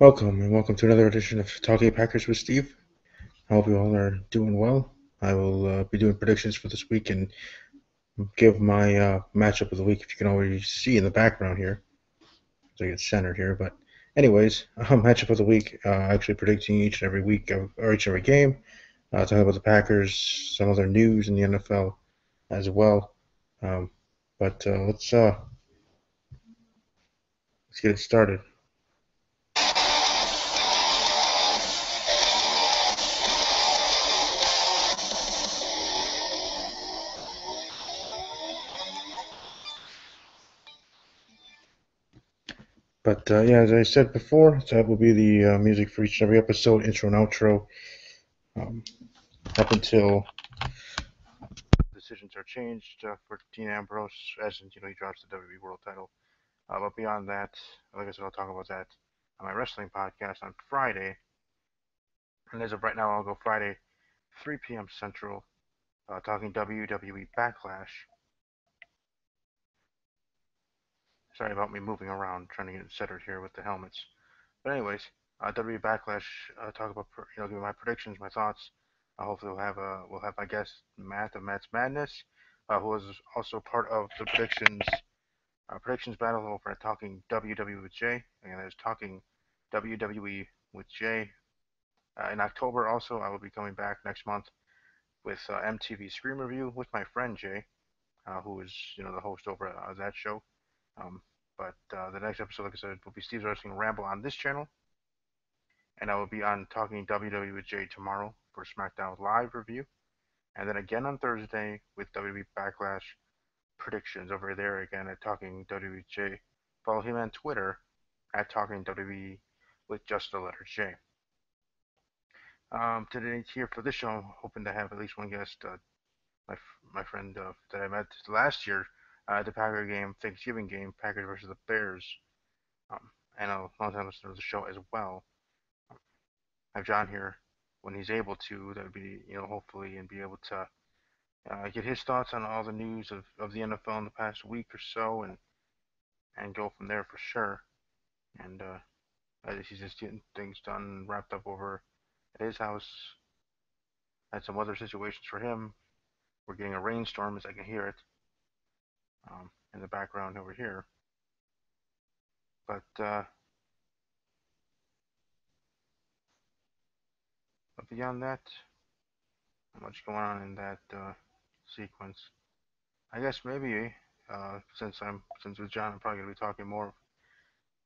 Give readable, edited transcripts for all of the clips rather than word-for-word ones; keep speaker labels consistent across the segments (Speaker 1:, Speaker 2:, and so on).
Speaker 1: Welcome and welcome to another edition of Talking Packers with Steve. I hope you all are doing well. I will be doing predictions for this week and give my matchup of the week. If you can already see in the background here, so I get centered here. But anyways, matchup of the week. Actually predicting each and every week or each and every game. Talking about the Packers, some other news in the NFL as well. Um, but let's get it started. But yeah, as I said before, that will be the music for each and every episode, intro and outro. Um, up until decisions are changed for Dean Ambrose, as in, he drops the WWE World Title. But beyond that, like I said, I'll talk about that on my wrestling podcast on Friday. And as of right now, I'll go Friday, 3 p.m. Central, talking WWE Backlash. Sorry about me moving around, trying to get it centered here with the helmets. But anyways, WWE Backlash, talk about give my predictions, my thoughts. Hopefully we'll have my guest Matt of Matt's Madness, who was also part of the predictions battle over at Talking WWE with Jay. Again, there's Talking WWE with Jay. In October, also, I will be coming back next month with MTV Scream Review with my friend Jay, who is the host over at that show. Um, but the next episode, like I said, will be Steve's Wrestling Ramble on this channel, and I will be on Talking WWE with Jay tomorrow for SmackDown Live review, and then again on Thursday with WWE Backlash predictions over there again at Talking WWE J. Follow him on Twitter at Talking WWE with just the letter J. Today here for this show, I'm hoping to have at least one guest, my my friend that I met last year at the Packer game, Thanksgiving game, Packers versus the Bears, um, and a long-time listener of the show as well. Have John here when he's able to. That would be hopefully and be able to get his thoughts on all the news of the NFL in the past week or so, and go from there for sure. And he's just getting things done, wrapped up over at his house. Had some weather situations for him. We're getting a rainstorm, as I can hear it in the background over here. But beyond that, not much going on in that sequence. I guess maybe since with John, I'm probably gonna be talking more of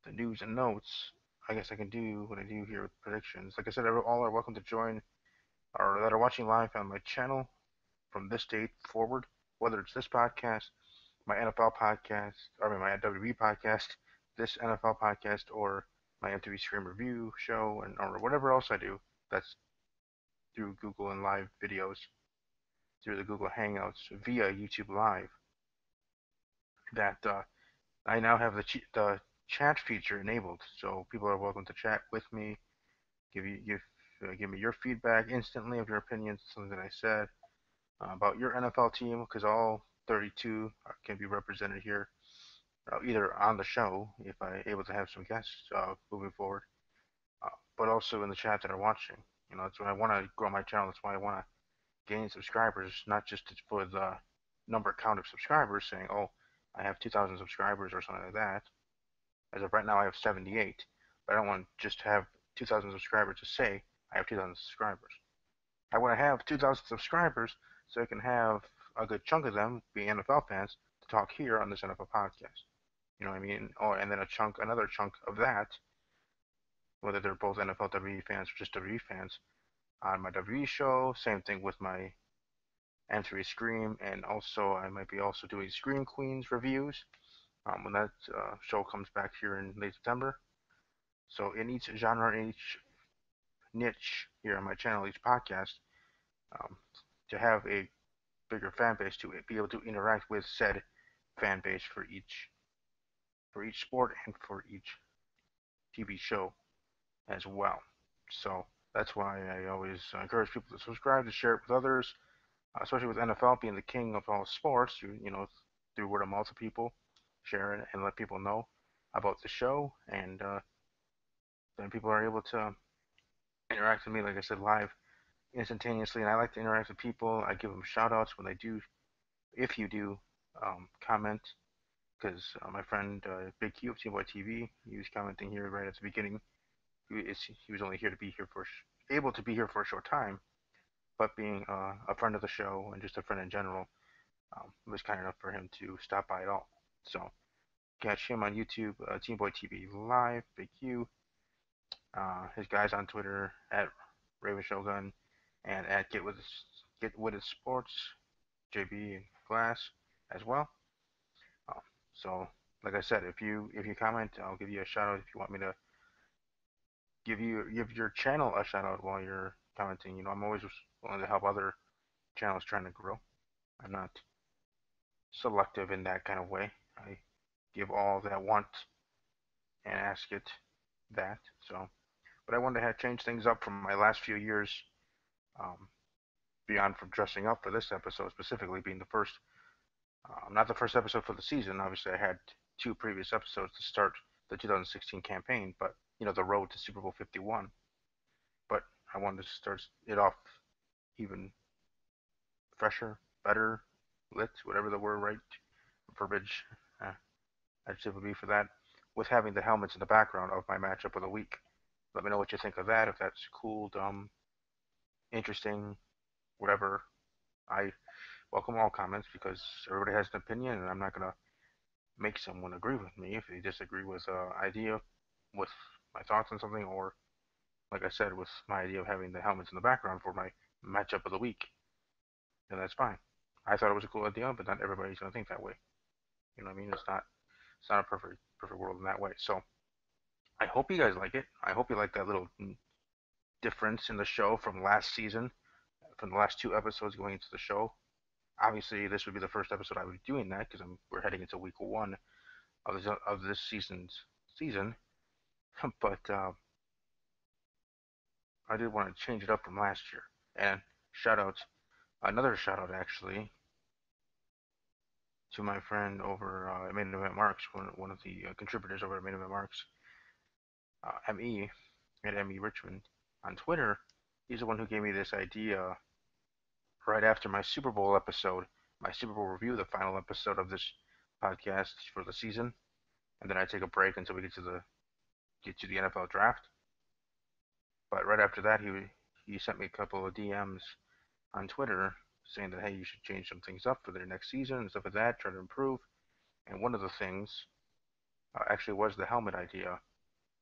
Speaker 1: the news and notes. I guess I can do what I do here with predictions. Like I said, all are welcome to join or that are watching live on my channel from this date forward, whether it's this podcast, my NFL podcast, my WWE podcast, this NFL podcast, or my MTV Scream Review show, and or whatever else I do. That's through Google and live videos, through the Google Hangouts, via YouTube Live. That I now have the chat feature enabled, so people are welcome to chat with me, give me your feedback instantly of your opinions, something that I said about your NFL team, because all 32 can be represented here, either on the show if I'm able to have some guests moving forward, uh, but also in the chat that are watching. That's what I want to grow my channel. That's why I want to gain subscribers, not just for the number count of subscribers, saying, oh, I have 2,000 subscribers or something like that. As of right now, I have 78, but I don't want to just have 2,000 subscribers to say I have 2,000 subscribers. I want to have 2,000 subscribers so I can have a good chunk of them be NFL fans to talk here on this NFL podcast. You know what I mean? And then another chunk of that, whether they're both NFL WWE fans or just WWE fans, on my WWE show. Same thing with my M3 Scream, and also I might be also doing Scream Queens reviews when that show comes back here in late September. So in each genre, in each niche here on my channel, each podcast, um, to have a bigger fan base to be able to interact with said fan base for each sport and for each TV show as well. So that's why I always encourage people to subscribe, to share it with others, especially with NFL being the king of all sports. Through word of mouth to people, share it and let people know about the show, and then people are able to interact with me, like I said, live instantaneously. And I like to interact with people. I give them shout outs when they do, if you do comment, because my friend Big Q of Team Boy TV, he was commenting here right at the beginning. He was only here to be here for able to be here for a short time, but being a friend of the show and just a friend in general, it was kind enough for him to stop by at all. So catch him on YouTube, Team Boy TV Live, Big Q. His guys on Twitter at Raven Shogun and at Get With It Sports, JB and Glass as well. Uh, so like I said, if you comment, I'll give you a shout out. If you want me to give your channel a shout out while you're commenting, I'm always willing to help other channels trying to grow. I'm not selective in that kind of way. I give all that want and ask it that. So, but I wanted to have change things up from my last few years, um, beyond from dressing up for this episode specifically being the first, not the first episode for the season. Obviously, I had two previous episodes to start the 2016 campaign, but the road to Super Bowl 51. But I wanted to start it off even fresher, better, lit, whatever the word right verbiage uh, adjective would be for that, with having the helmets in the background of my matchup of the week. Let me know what you think of that. If that's cool, dumb, interesting, whatever. I welcome all comments because everybody has an opinion, and I'm not gonna make someone agree with me if they disagree with idea, with my thoughts on something, or like I said, with my idea of having the helmets in the background for my matchup of the week. And that's fine. I thought it was a cool idea, but not everybody's gonna think that way. You know what I mean? It's not a perfect world in that way. So I hope you guys like it. I hope you like that little difference in the show from last season, from the last two episodes going into the show. Obviously, this would be the first episode I would be doing that because we're heading into week one of this season. But I did want to change it up from last year. And shout out, another shout out actually to my friend over at Main Event Marks, one of the contributors over at Main Event Marks, ME at ME Richmond on Twitter. He's the one who gave me this idea right after my Super Bowl episode, my Super Bowl review, the final episode of this podcast for the season, and then I take a break until we get to the NFL draft. But right after that, he sent me a couple of DMs on Twitter saying that hey, you should change some things up for their next season and stuff like that, try to improve. And one of the things actually was the helmet idea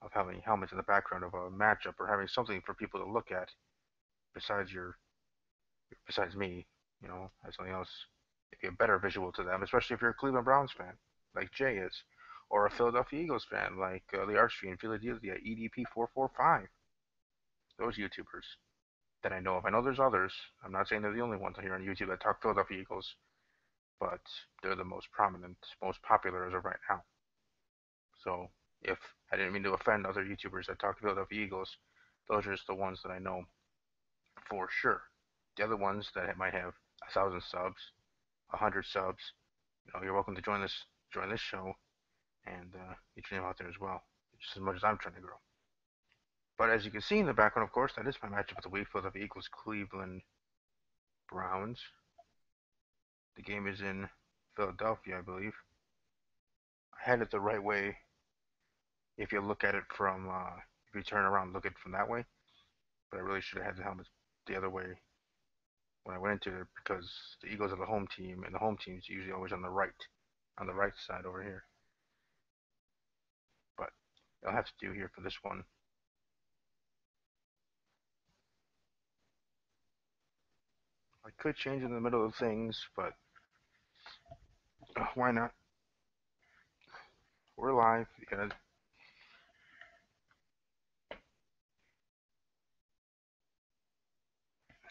Speaker 1: of having helmets in the background of a matchup or having something for people to look at besides besides me, as something else, a better visual to them, especially if you're a Cleveland Browns fan, like Jay is, or a Philadelphia Eagles fan, like the Archie and Philadelphia EDP445. Those YouTubers that I know of. I know there's others. I'm not saying they're the only ones here on YouTube that talk Philadelphia Eagles, but they're the most prominent, most popular as of right now. So if I didn't mean to offend other YouTubers that talk Philadelphia Eagles, those are just the ones that I know for sure. The other ones that might have 1,000 subs, 100 subs, you're welcome to join this show and get your name out there as well, just as much as I'm trying to grow. But as you can see in the background, of course, that is my matchup of the week: Philadelphia Eagles, Cleveland Browns. The game is in Philadelphia, I believe. I had it the right way. If you look at it if you turn around, and look at it from that way. But I really should have had the helmet the other way when I went into it because the Eagles are the home team, and the home team is usually always on the right side over here. But I'll have to do here for this one. I could change in the middle of things, but why not? We're live.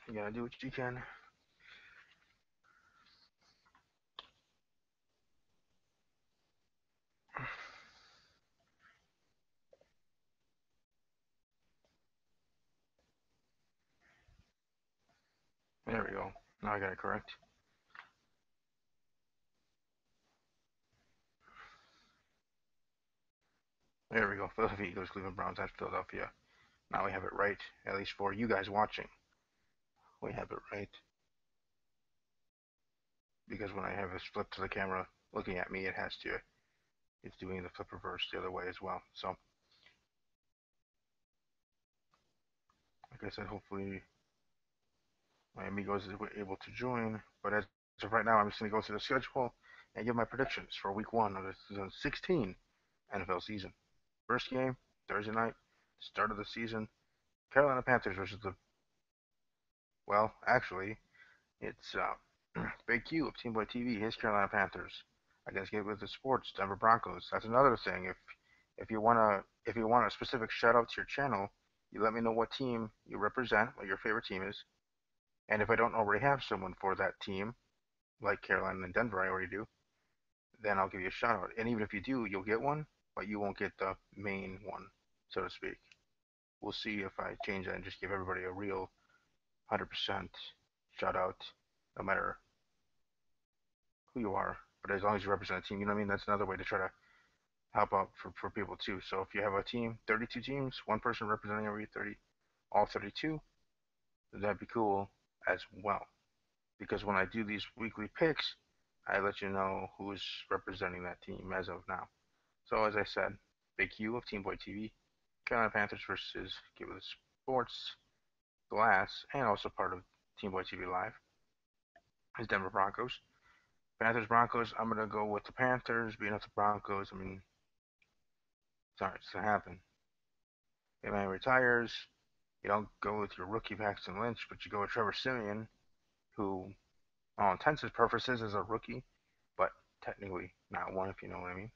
Speaker 1: You gotta do what you can. There we go. Now I got it correct. There we go. Philadelphia Eagles, Cleveland Browns at Philadelphia. Now we have it right, at least for you guys watching. We have it right because when I have this flip to the camera looking at me, it's doing the flip reverse the other way as well. So, like I said, hopefully my amigos is able to join. But as of right now, I'm just going to go through the schedule and give my predictions for week one of the 2016 NFL season. First game, Thursday night, start of the season, Carolina Panthers versus the, well, actually, it's Big Q of Team Boy TV, his Carolina Panthers against Get With The Sports, Denver Broncos. That's another thing. If you want a specific shout out to your channel, you let me know what team you represent, what your favorite team is. And if I don't already have someone for that team, like Carolina and Denver, I already do, then I'll give you a shout out. And even if you do, you'll get one, but you won't get the main one, so to speak. We'll see if I change that and just give everybody a real 100% shout out, no matter who you are. But as long as you represent a team, you know what I mean? That's another way to try to help out for people too. So if you have a team, 32 teams, one person representing every 30, all 32, that'd be cool as well. Because when I do these weekly picks, I let you know who's representing that team as of now. So as I said, Big Q of Team Boy TV, Carolina Panthers versus Give It Sports, Glass, and also part of Team Boy TV Live is Denver Broncos. Panthers Broncos. I'm gonna go with the Panthers beating up the Broncos. I mean, sorry, it's gonna happen. If man retires, you don't go with your rookie Paxton Lynch, but you go with Trevor Siemian, who, all intents and purposes, is a rookie, but technically not one, if you know what I mean.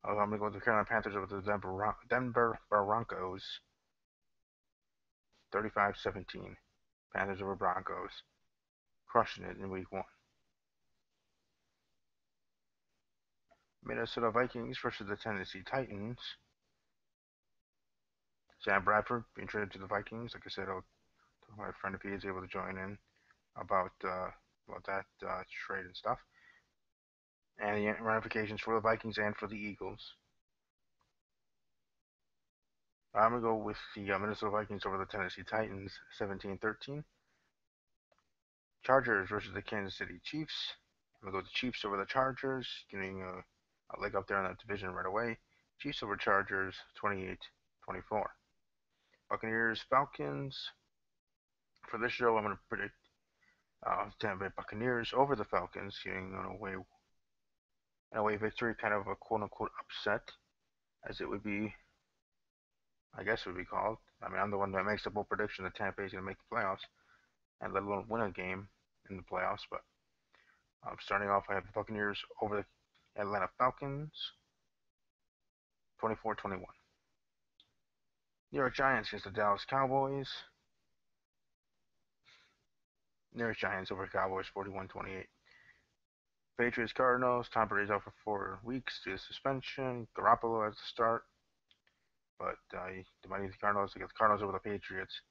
Speaker 1: I'm gonna go with the Carolina Panthers over the Denver Broncos, 35-17. Panthers over Broncos, crushing it in week one. Minnesota Vikings versus the Tennessee Titans. Sam Bradford being traded to the Vikings. Like I said, I'll talk to my friend if he is able to join in about that trade and stuff, and the ramifications for the Vikings and for the Eagles. I'm gonna go with the Minnesota Vikings over the Tennessee Titans, 17-13. Chargers versus the Kansas City Chiefs. I'm gonna go with the Chiefs over the Chargers, getting a leg up there in that division right away. Chiefs over Chargers, 28-24. Buccaneers Falcons. For this show, I'm gonna predict Tampa Bay Buccaneers over the Falcons, getting an away victory, kind of a quote unquote upset, as it would be, I guess it would be called. I mean, I'm the one that makes the bold prediction that Tampa Bay is going to make the playoffs, and let alone win a game in the playoffs. But starting off, I have the Buccaneers over the Atlanta Falcons, 24-21. New York Giants against the Dallas Cowboys. New York Giants over Cowboys, 41-28. Patriots Cardinals. Tom Brady's out for 4 weeks due to suspension. Garoppolo has to start. But the Mighty Cardinals, they get the Cardinals over the Patriots,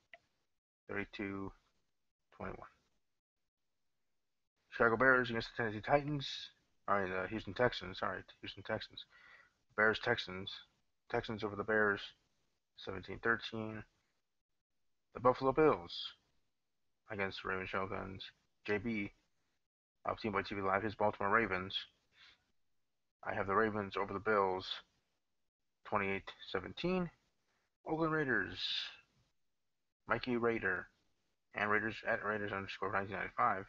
Speaker 1: 32-21. Chicago Bears against the Tennessee Titans. Alright, the Houston Texans. Sorry, Houston Texans. Bears Texans. Texans over the Bears, 17-13. The Buffalo Bills against the Ravens Shotguns. JB of Team by TV Live, his Baltimore Ravens. I have the Ravens over the Bills, 28-17. Oakland Raiders. Mikey Raider and Raiders at Raiders underscore 1995.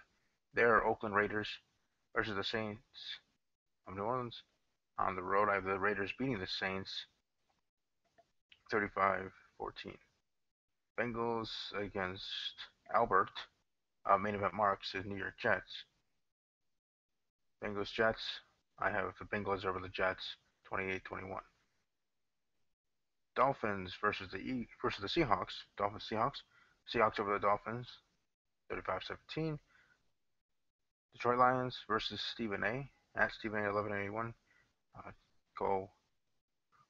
Speaker 1: There are Oakland Raiders versus the Saints of New Orleans. On the road, I have the Raiders beating the Saints 35-14. Bengals against Albert. Main event marks is New York Jets. Bengals Jets. I have the Bengals over the Jets 28-21. Dolphins versus the Seahawks. Dolphins Seahawks. Seahawks over the Dolphins 35-17. Detroit Lions versus Stephen A. At Stephen A 1181. Go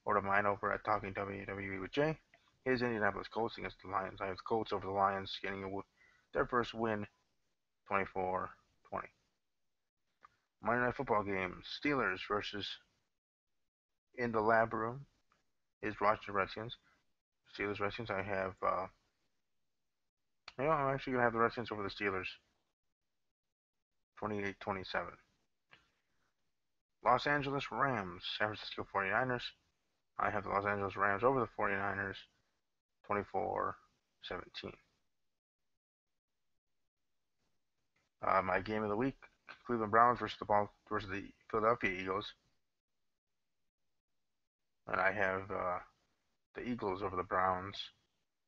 Speaker 1: order mine over at Talking WWE with Jay. His Indianapolis Colts against the Lions. I have the Colts over the Lions, getting their first win, 24-20. Monday Night Football game. Steelers versus in the lab room is Washington Redskins. Steelers Redskins. I have. I'm actually gonna have the Redskins over the Steelers. 28-27. Los Angeles Rams. San Francisco 49ers. I have the Los Angeles Rams over the 49ers. 24-17. My game of the week: Cleveland Browns versus the Philadelphia Eagles, and I have the Eagles over the Browns.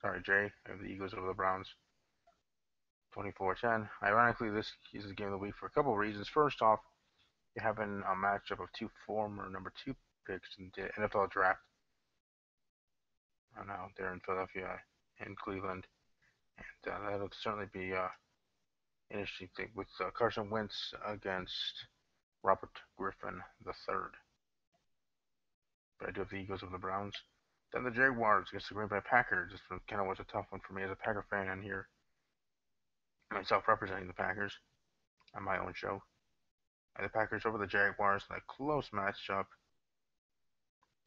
Speaker 1: Sorry, Jay. I have the Eagles over the Browns. 24-10. Ironically, this is the game of the week for a couple of reasons. First off, you're having a matchup of two former number two picks in the NFL draft. Now they're in Philadelphia and Cleveland, and that'll certainly be an interesting thing with Carson Wentz against Robert Griffin III. But I do have the Eagles over the Browns. Then the Jaguars against the Green Bay Packers. This one kind of was a tough one for me as a Packer fan and here myself representing the Packers on my own show. And the Packers over the Jaguars in a close matchup,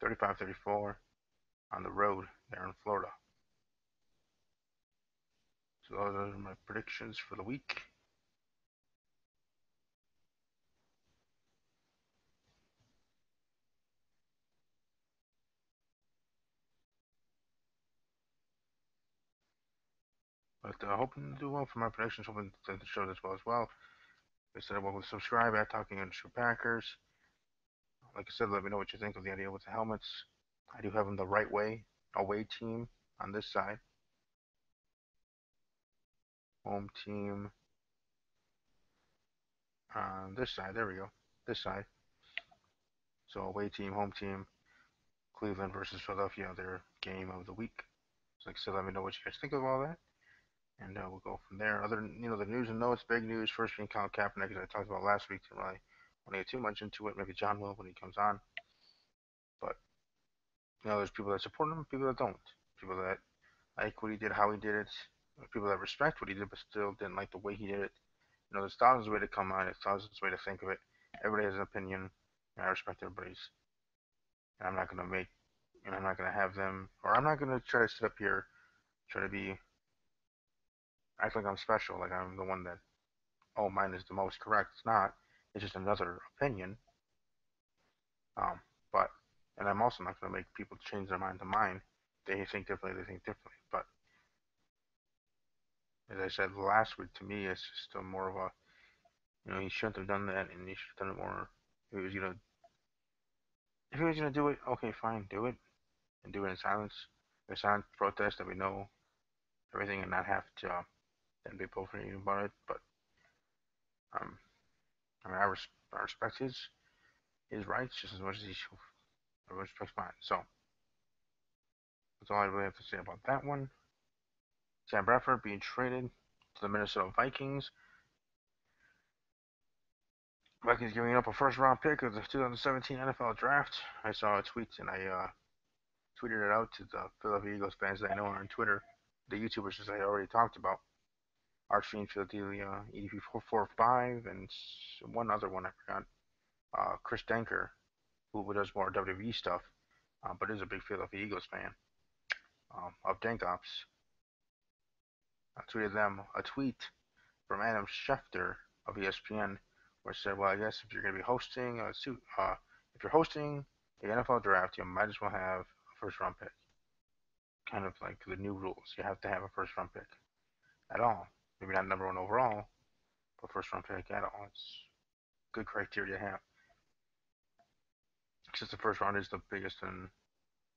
Speaker 1: 35-34 on the road there in Florida. So those are my predictions for the week. But hoping to do well for my predictions. Hoping that the show does well as well. Like I said, welcome to subscribe at Talking Underscore Packers. Like I said, let me know what you think of the idea with the helmets. I do have them the right way. Away team on this side. Home team on this side. There we go. This side. So away team, home team, Cleveland versus Philadelphia, their game of the week. So like I said, let me know what you guys think of all that. And we'll go from there. Other than, the news and notes, big news. First being Colin Kaepernick, as I talked about last week. Didn't really want to get too much into it. Maybe John will when he comes on. But, there's people that support him, people that don't. People that like what he did, how he did it. People that respect what he did, but still didn't like the way he did it. There's thousands of ways to come on it, thousands of ways to think of it. Everybody has an opinion, and I respect everybody's. And I'm not going to I'm not going to have them, or I'm not going to try to sit up here, try to act like I'm special, like I'm the one that, oh, mine is the most correct. It's not. It's just another opinion. Um, but, and I'm also not going to make people change their mind to mine. They think differently, they think differently. But, as I said last week, to me, it's just more of a, he shouldn't have done that, and he should have done it more. If he was gonna do it, okay, fine, do it, and do it in silence. A silent protest that we know everything, and not have to then be bullshitting about it. But um, I respect his rights just as much as he should. I respect mine. So that's all I really have to say about that one. Sam Bradford being traded to the Minnesota Vikings. Vikings giving up a first round pick of the 2017 NFL Draft. I saw a tweet and I tweeted it out to the Philadelphia Eagles fans that I know are on Twitter, the YouTubers as I already talked about. Archfiend Philadelphia, EDP445, and one other one I forgot. Chris Denker, who does more WWE stuff, but is a big Philadelphia Eagles fan, of Dankops. I tweeted them a tweet from Adam Schefter of ESPN, where it said, "Well, I guess if you're going to be hosting if you're hosting the NFL draft, you might as well have a first round pick. Kind of like the new rules, you have to have a first round pick at all. Maybe not number one overall, but first round pick at all. It's good criteria to have. Since the first round is the biggest and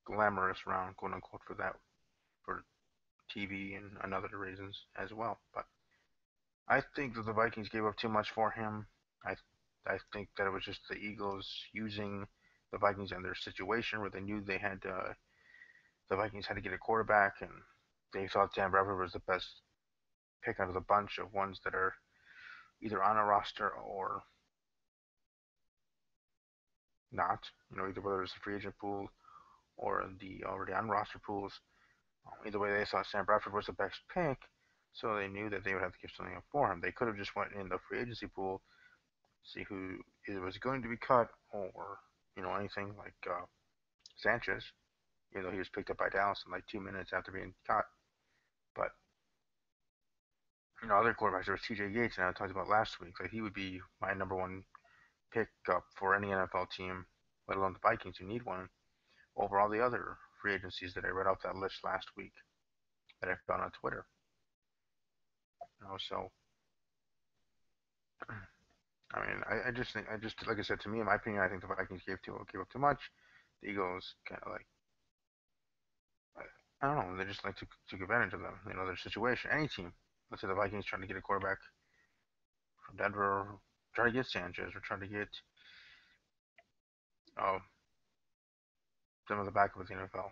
Speaker 1: glamorous round, quote unquote, for TV and other reasons as well. But I think that the Vikings gave up too much for him. I think that it was just the Eagles using the Vikings and their situation where they knew the Vikings had to get a quarterback, and they thought Dan Bradford was the best pick out of the bunch of ones that are either on a roster or not. Either whether it's the free agent pool or the already on roster pools. Either way, they thought Sam Bradford was the best pick, so they knew that they would have to give something up for him. They could have just went in the free agency pool, see who either was going to be cut or anything like Sanchez, even though he was picked up by Dallas in like 2 minutes after being caught. But other quarterbacks, there was T.J. Yates, and I talked about last week. Like he would be my number one pickup for any NFL team, let alone the Vikings, who need one, over all the other free agencies that I read off that list last week that I found on Twitter. So I mean, I just think, I just like I said, to me, in my opinion, I think the Vikings gave up too much. The Eagles kind of like, I don't know, they just like took advantage of them, their situation. Any team, let's say the Vikings trying to get a quarterback from Denver, or trying to get Sanchez, or trying to get uh, some of the backup of the NFL.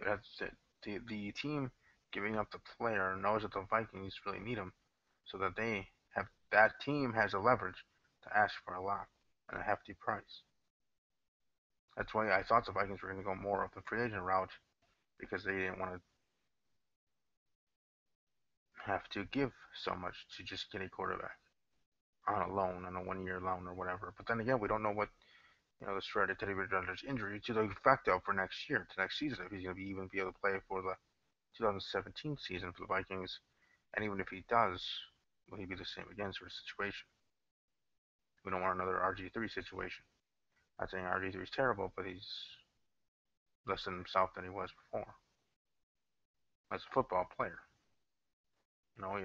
Speaker 1: That's it. The team giving up the player knows that the Vikings really need him, so that that team has a leverage to ask for a lot and a hefty price. That's why I thought the Vikings were going to go more of the free agent route because they didn't want to have to give so much to just get a quarterback on a loan, on a 1 year loan or whatever. But then again, we don't know what the threat of Teddy Bridgewater's injury to the effect of for next year, to next season, if he's going to even be able to play for the 2017 season for the Vikings, and even if he does, will he be the same again sort of situation? We don't want another RG3 situation. Not saying RG3 is terrible, but he's less than himself than he was before as a football player.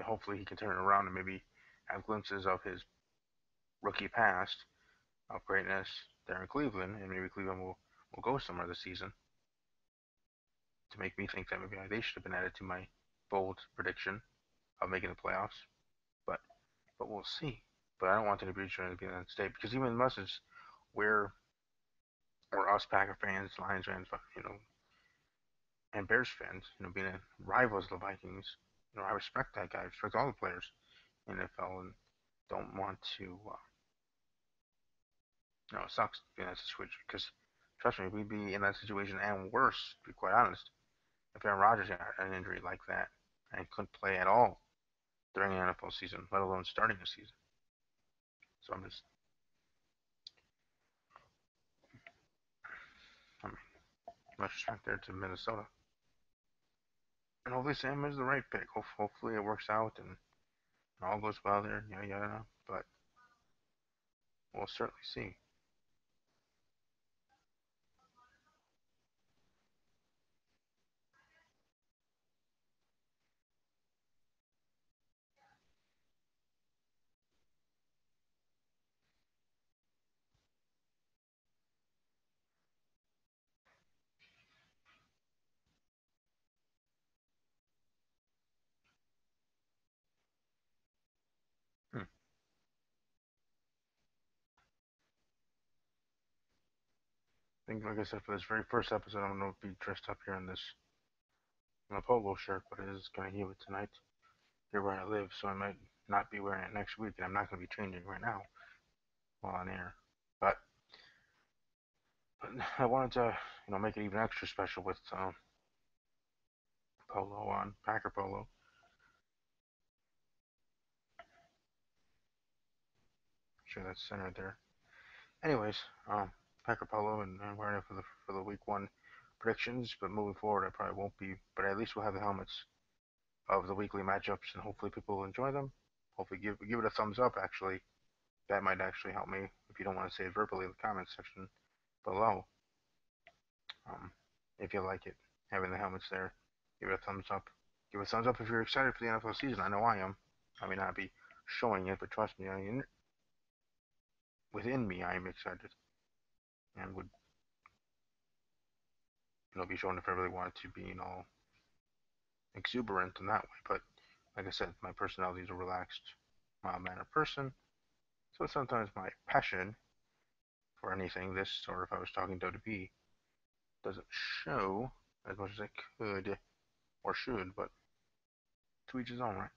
Speaker 1: Hopefully he can turn it around and maybe have glimpses of his rookie past of greatness there in Cleveland, and maybe Cleveland will go somewhere this season to make me think that maybe they should have been added to my bold prediction of making the playoffs. But we'll see. But I don't want Teddy Bridgewater to be in that state because even us as we're or us Packer fans, Lions fans, and Bears fans, being rivals of the Vikings, I respect that guy. I respect all the players in the NFL and don't want to. It sucks to be in that situation because trust me, we'd be in that situation and worse, to be quite honest, if Aaron Rodgers had an injury like that and couldn't play at all during an NFL season, let alone starting a season. So I mean, much respect there to Minnesota. And hopefully Sam is the right pick. Hopefully it works out and all goes well there. Yeah, yeah. But we'll certainly see. Hmm. I think, like I said, for this very first episode, I'm going to be dressed up here in this polo shirt, but it is kind of humid tonight here where I live, so I might not be wearing it next week, and I'm not going to be changing right now while on air. But, I wanted to, make it even extra special with polo on, Packer polo. Sure, that's centered there. Anyways, Packer polo and wearing it for the week one predictions. But moving forward, I probably won't be. But at least we'll have the helmets of the weekly matchups, and hopefully people will enjoy them. Hopefully give it a thumbs up. Actually, that might actually help me if you don't want to say it verbally in the comments section below. Um, if you like it, having the helmets there, give it a thumbs up. Give it a thumbs up if you're excited for the NFL season. I know I am. I may not be showing it, but trust me, within me, I am excited and would be showing if I really wanted to be exuberant in that way. But like I said, my personality is a relaxed, mild mannered person. So sometimes my passion for anything, this or if I was talking WWE, doesn't show as much as I could or should, but to each his own, right?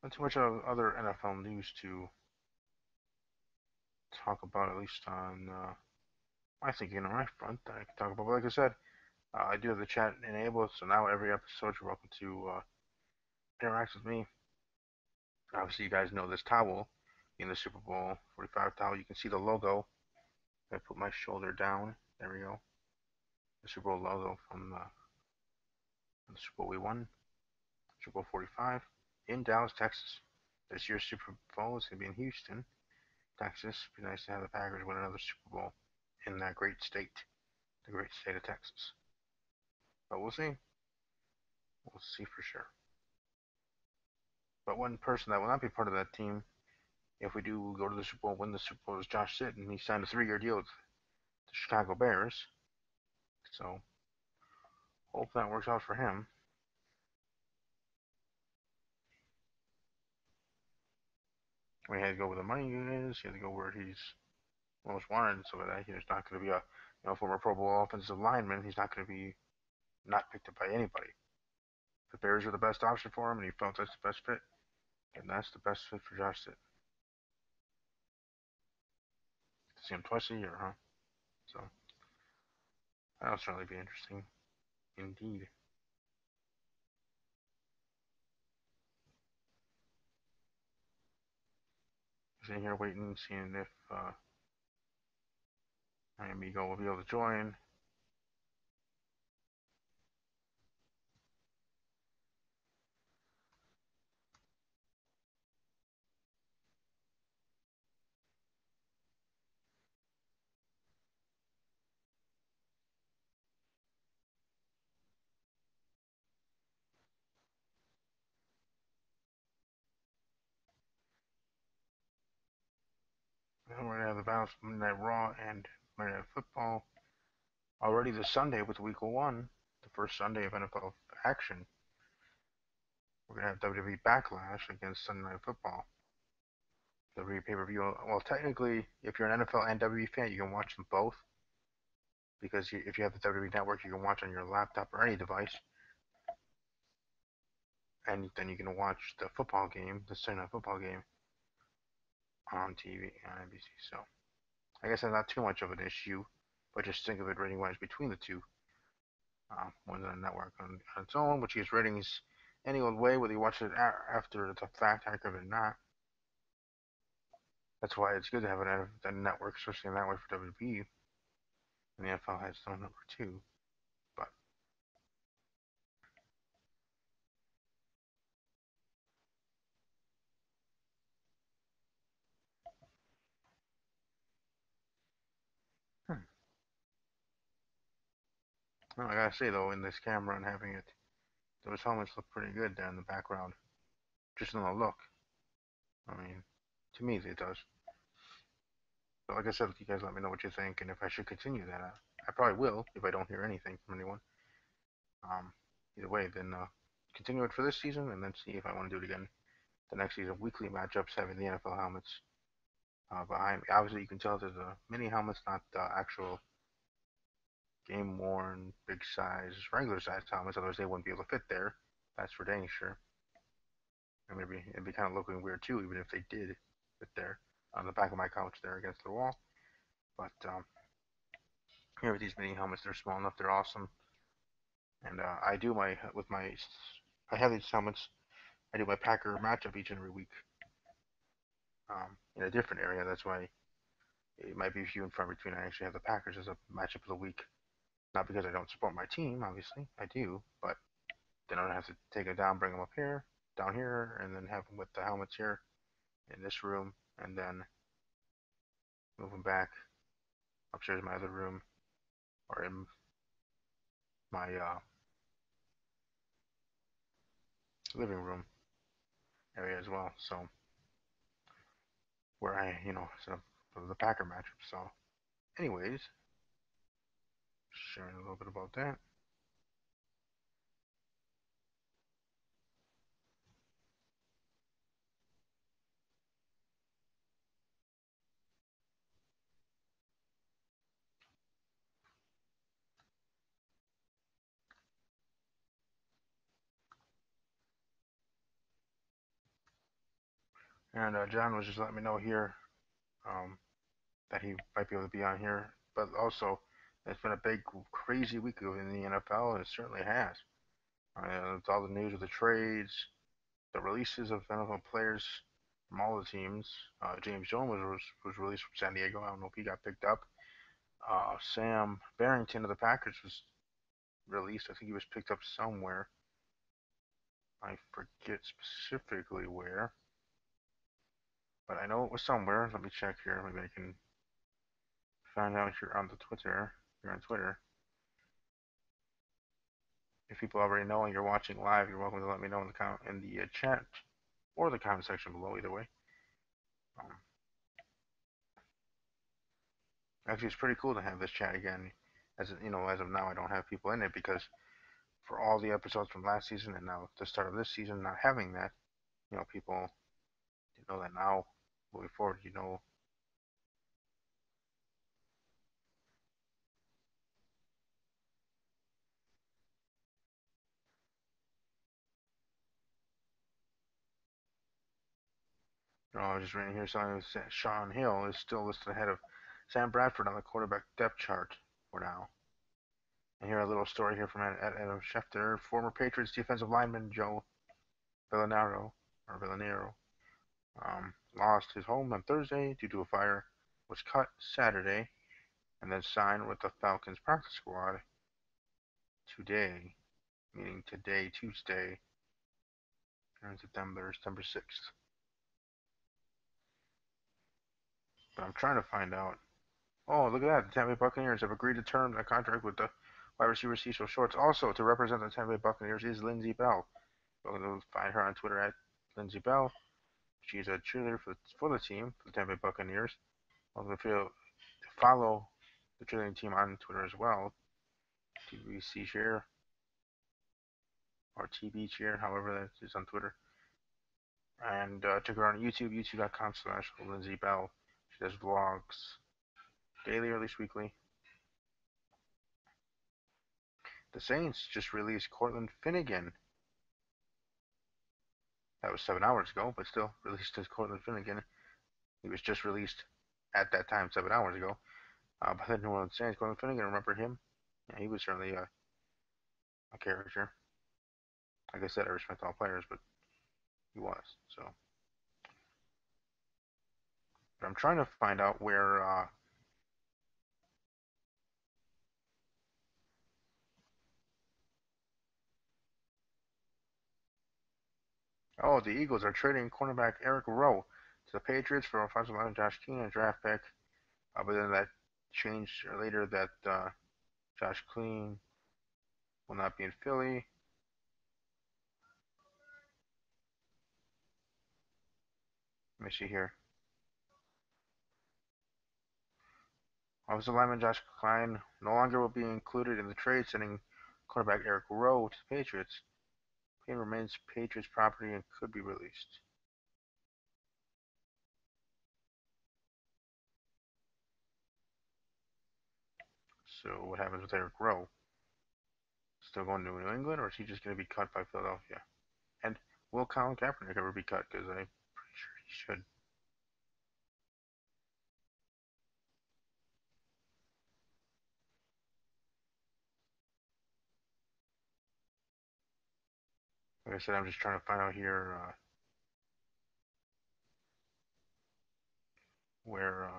Speaker 1: Not too much of other NFL news to talk about, at least on my thinking on my front that I can talk about. But like I said, I do have the chat enabled, so now every episode you're welcome to interact with me. Obviously, you guys know this towel in the Super Bowl 45 towel. You can see the logo I put my shoulder down. There we go. The Super Bowl logo from the Super Bowl we won, Super Bowl 45, in Dallas, Texas. This year's Super Bowl is going to be in Houston, Texas. It'd be nice to have the Packers win another Super Bowl in that great state, the great state of Texas. But we'll see. We'll see for sure. But one person that will not be part of that team, if we do go to the Super Bowl, win the Super Bowl, is Josh Sitton. He signed a 3-year deal with the Chicago Bears. So hope that works out for him. We had to go where the money is. He had to go where he's most wanted, so that he's not going to be a former Pro Bowl offensive lineman. He's not going to be not picked up by anybody. The Bears are the best option for him, and he felt that's the best fit, and that's the best fit for Josh Sitton. To see him twice a year, huh? So that'll certainly be interesting, indeed. Sitting here waiting, seeing if Amigo will be able to join. And we're gonna have the balance of Monday Night Raw and Monday Night Football already this Sunday with Week 1, the first Sunday of NFL action. We're gonna have WWE Backlash against Sunday Night Football. WWE pay-per-view. Well, technically, if you're an NFL and WWE fan, you can watch them both because if you have the WWE Network, you can watch on your laptop or any device, and then you can watch the football game, the Sunday Night Football game, on TV on NBC. So I guess that's not too much of an issue, but just think of it rating-wise between the two. One's on a network on its own, which gets ratings any old way, whether you watch it after the fact, accurate or not. That's why it's good to have a network, especially a network for WWE. And the NFL has its own network too. But hmm. Well, I gotta say though, in this camera and having it, those helmets look pretty good there in the background. Just in the look. I mean, to me it does. So like I said, you guys let me know what you think, and if I should continue that, I probably will if I don't hear anything from anyone. Um, Either way, then continue it for this season, and then see if I want to do it again the next season. Weekly matchups having the NFL helmets behind me. Obviously, you can tell there's a mini helmets, not the actual game worn, big size, regular size helmets. Otherwise, they wouldn't be able to fit there. That's for dang sure. And maybe it'd be kind of looking weird too, even if they did fit there on the back of my couch there against the wall. But here with these mini helmets, they're small enough. They're awesome. And I do my with my I have these helmets. I do my Packer matchup each and every week in a different area. That's why it might be few and far between. I actually have the Packers as a matchup of the week. Not because I don't support my team, obviously I do, but then I don't have to take them down, bring them up here, down here, and then have them with the helmets here in this room, and then move them back upstairs in my other room or in my living room area as well. So where I, set up for the Packer matchup. So, anyways, sharing a little bit about that. And John was just letting me know here um, that he might be able to be on here, but also it's been a big, crazy week in the NFL, and it certainly has. With all the news of the trades, the releases of NFL players from all the teams. James Jones was released from San Diego. I don't know if he got picked up. Sam Barrington of the Packers was released. I think he was picked up somewhere. I forget specifically where, but I know it was somewhere. Let me check here. Maybe I can find out here on the Twitter. You're on Twitter. If people already know and you're watching live, you're welcome to let me know in the chat or the comment section below. Either way. Um, Actually, it's pretty cool to have this chat again. As as of now, I don't have people in it because for all the episodes from last season and now the start of this season, not having that, people know that now moving forward, I was just reading here something that Sean Hill is still listed ahead of Sam Bradford on the quarterback depth chart for now. And here a little story here from Adam Schefter, former Patriots defensive lineman Joe Villanero, lost his home on Thursday due to a fire, was cut Saturday, and then signed with the Falcons practice squad today, meaning today, Tuesday, September 6th. But I'm trying to find out. Oh, look at that. The Tampa Bay Buccaneers have agreed to term a contract with the wide receiver Cecil Shorts. Also, to represent the Tampa Bay Buccaneers is Lindsey Bell. You can find her on Twitter at Lindsey Bell. She's a cheerleader for the team, for the Tampa Bay Buccaneers. Also, follow the cheerleading team on Twitter as well. TBC Cheer or TB Cheer, however that is on Twitter. And check her out on YouTube, youtube.com/Lindsey Bell. She does vlogs daily or at least weekly. The Saints just released Cortland Finnegan. That was 7 hours ago, but still released as Cortland Finnegan. He was just released at that time 7 hours ago by the New Orleans Saints. Cortland Finnegan, remember him? Yeah, he was certainly a character. Like I said, I respect all players, but he was. So, but I'm trying to find out where. Oh, the Eagles are trading cornerback Eric Rowe to the Patriots for offensive lineman Josh Keenan, a draft pick. But then that changed later that Josh Keenan will not be in Philly. Let me see here. Offensive lineman Josh Klein no longer will be included in the trade, sending cornerback Eric Rowe to the Patriots. He remains Patriots property and could be released. So what happens with Eric Rowe? Still going to New England, or is he just going to be cut by Philadelphia? And will Colin Kaepernick ever be cut? Because I'm pretty sure he should. Like I said, I'm just trying to find out here where.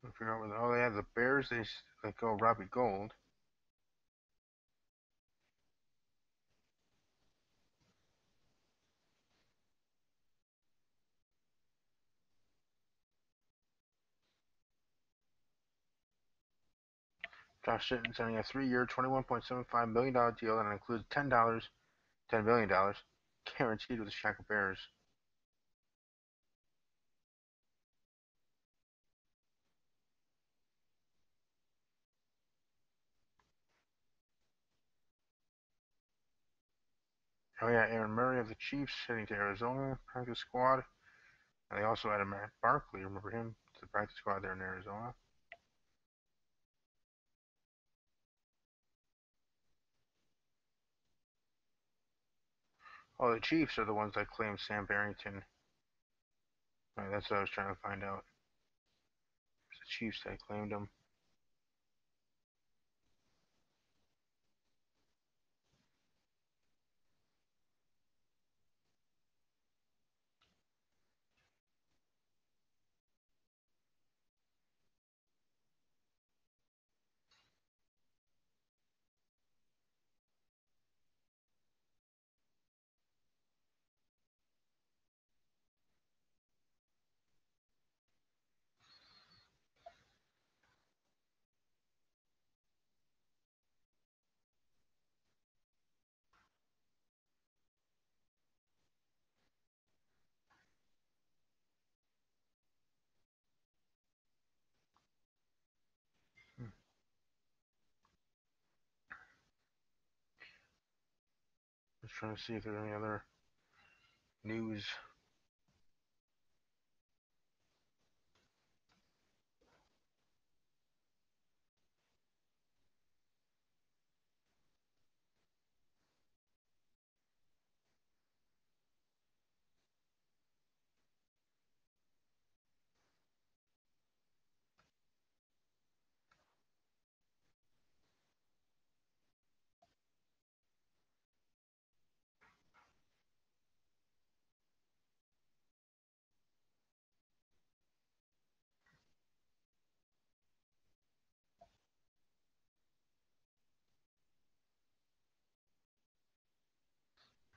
Speaker 1: I figure out where. Oh, they have the Bears. They let go Robbie Gould. Josh Sitton signing a 3-year, $21.75 million deal that includes $10 million guaranteed with the Chicago Bears. Oh yeah, Aaron Murray of the Chiefs heading to Arizona practice squad. And they also added Matt Barkley, remember him, to the practice squad there in Arizona. Oh, the Chiefs are the ones that claimed Sam Barrington. Right, that's what I was trying to find out. It's the Chiefs that claimed him. Just trying to see if there's any other news.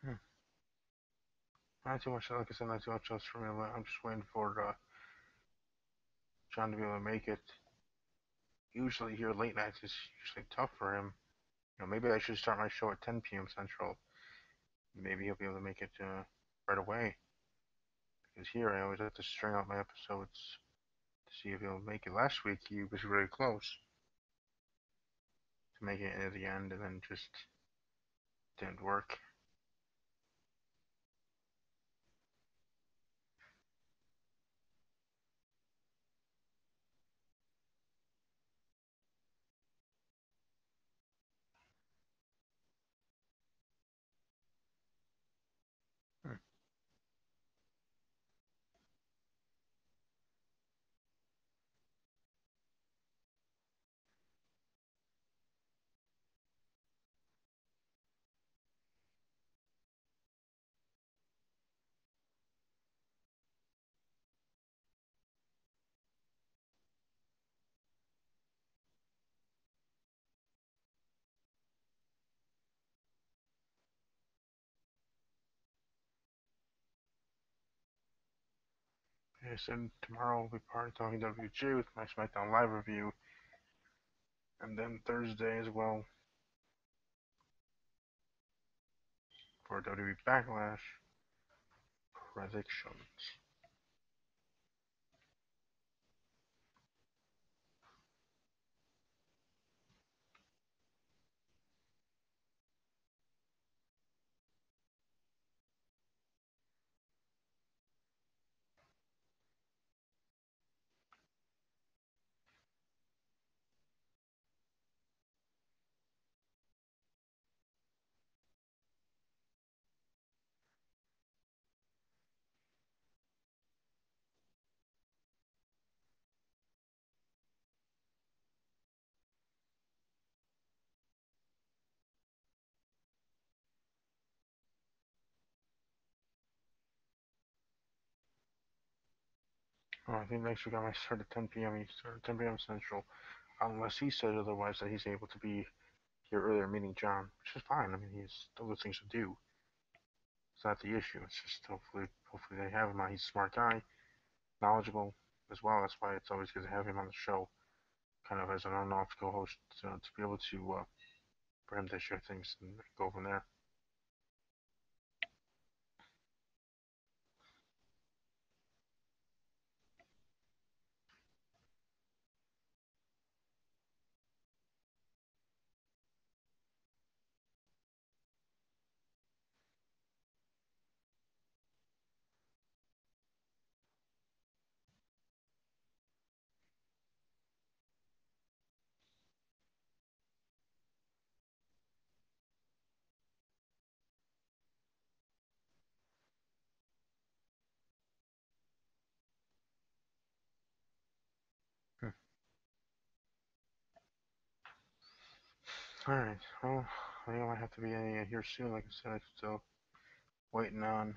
Speaker 1: Hmm. Not too much, like I said, not too much else for me. I'm just waiting for John to be able to make it. Usually here late nights is usually tough for him. Maybe I should start my show at 10 p.m. Central. Maybe he'll be able to make it right away. Because here I always have to string out my episodes to see if he'll make it. Last week he was really close to making it at the end, and then just didn't work. Hmm. Yeah, so tomorrow we'll be part of Talking WG with my SmackDown Live review, and then Thursday as well for WWE Backlash predictions. Oh, I think next week I might start at 10 p.m. Eastern, 10 p.m. Central, unless he says otherwise that he's able to be here earlier meeting John, which is fine. I mean, he has other things to do. It's not the issue. It's just hopefully they have him on. He's a smart guy, knowledgeable as well. That's why it's always good to have him on the show, kind of as an on-off co-host, to be able to for him to share things and go from there. Hmm. All right. Well, I think I might have to be here soon. Like I said, I'm still waiting on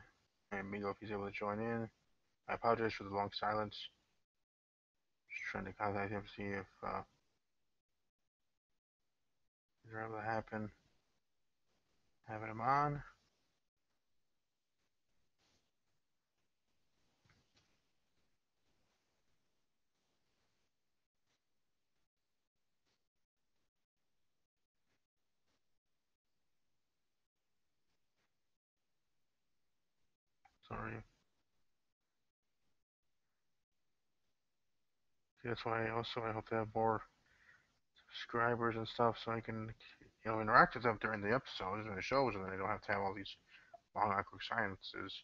Speaker 1: Miguel if he's able to join in. I apologize for the long silence. Just trying to contact him to see if it's able to happen. Having him on. Sorry. See, that's why also I hope to have more subscribers and stuff so I can interact with them during the episodes and the shows, and then they don't have to have all these long awkward silences.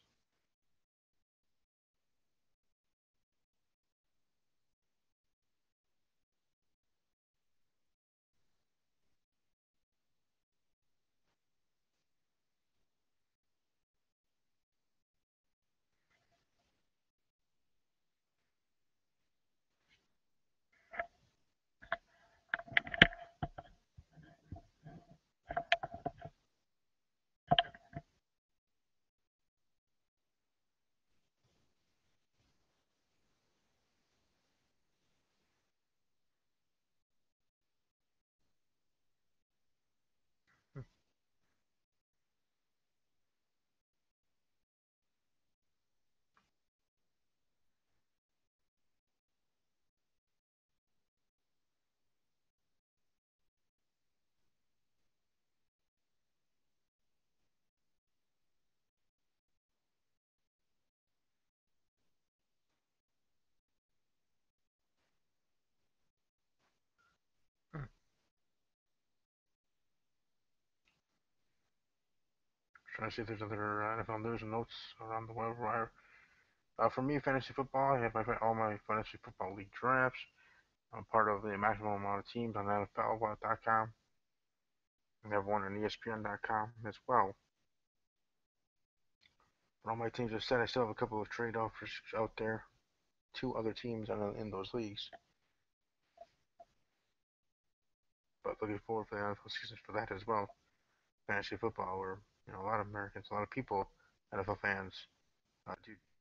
Speaker 1: Trying to see if there's other NFL news and notes around the wire. For me, fantasy football, I have all my fantasy football league drafts. I'm part of the maximum amount of teams on NFL.com. I have one on ESPN.com as well. But all my teams are set. I still have a couple of trade offers out there. Two other teams in those leagues. But looking forward for the NFL season for that as well. Fantasy football, where a lot of Americans, a lot of people, NFL fans,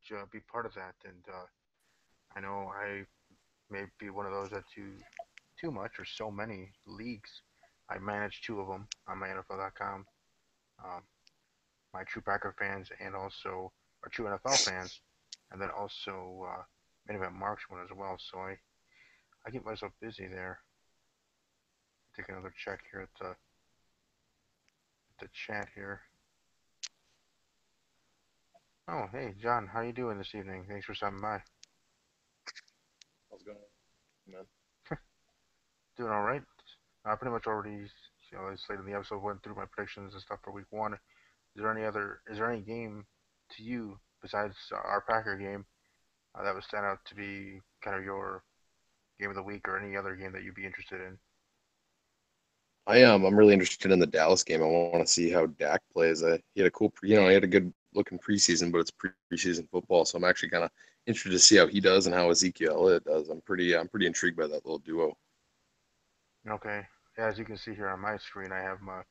Speaker 1: to be part of that. And I know I may be one of those that do too much or so many leagues. I manage two of them on my NFL.com. Um, my True Packer fans and also our True NFL fans, and then also Main Event Marks one as well. So I keep myself busy there. Take another check here at the chat here. Oh, hey John, how you doing this evening? Thanks for stopping by.
Speaker 2: How's it going, man?
Speaker 1: Doing all right. I pretty much already, as late in the episode, went through my predictions and stuff for week one. Is there any game to you besides our Packer game that would stand out to be kind of your game of the week, or any other game that you'd be interested in?
Speaker 2: I am. I'm really interested in the Dallas game. I want to see how Dak plays. He had a cool, he had a good looking preseason, but it's preseason football, so I'm actually kind of interested to see how he does and how Ezekiel Elliott does. I'm pretty intrigued by that little duo.
Speaker 1: Okay. Yeah, as you can see here on my screen, I have my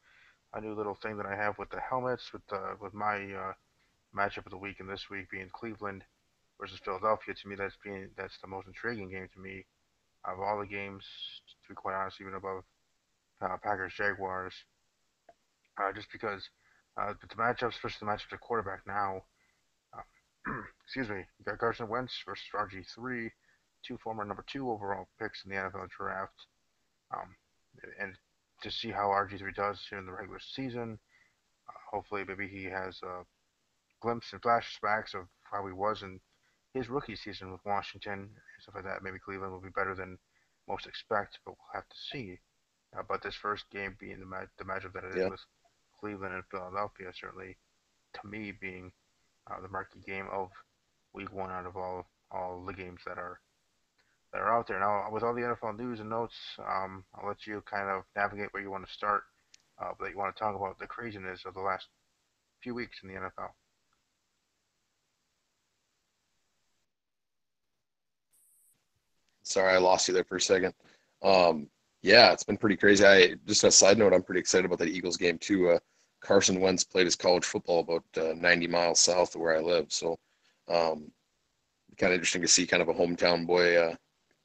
Speaker 1: a new little thing that I have with the helmets with my matchup of the week, and this week being Cleveland versus Philadelphia. To me, that's the most intriguing game to me of all the games. To be quite honest, even above Packers Jaguars, just because the matchups, especially the matchup at quarterback now. Excuse me. You got Carson Wentz versus RG3, two former number two overall picks in the NFL draft. Um, and to see how RG3 does here in the regular season. Hopefully, maybe he has a glimpse and flashbacks of how he was in his rookie season with Washington and stuff like that. Maybe Cleveland will be better than most expect, but we'll have to see. But this first game being the matchup that it is
Speaker 2: Yeah,
Speaker 1: with Cleveland and Philadelphia, certainly to me being the marquee game of Week One out of all the games that are out there. Now, with all the NFL news and notes, I'll let you kind of navigate where you want to start. But you want to talk about the craziness of the last few weeks in the NFL.
Speaker 2: sorry I lost you there for a second. Um, yeah, it's been pretty crazy. I just a side note, I'm pretty excited about that Eagles game too. Carson Wentz played his college football about 90 miles south of where I live, so um, kind of interesting to see kind of a hometown boy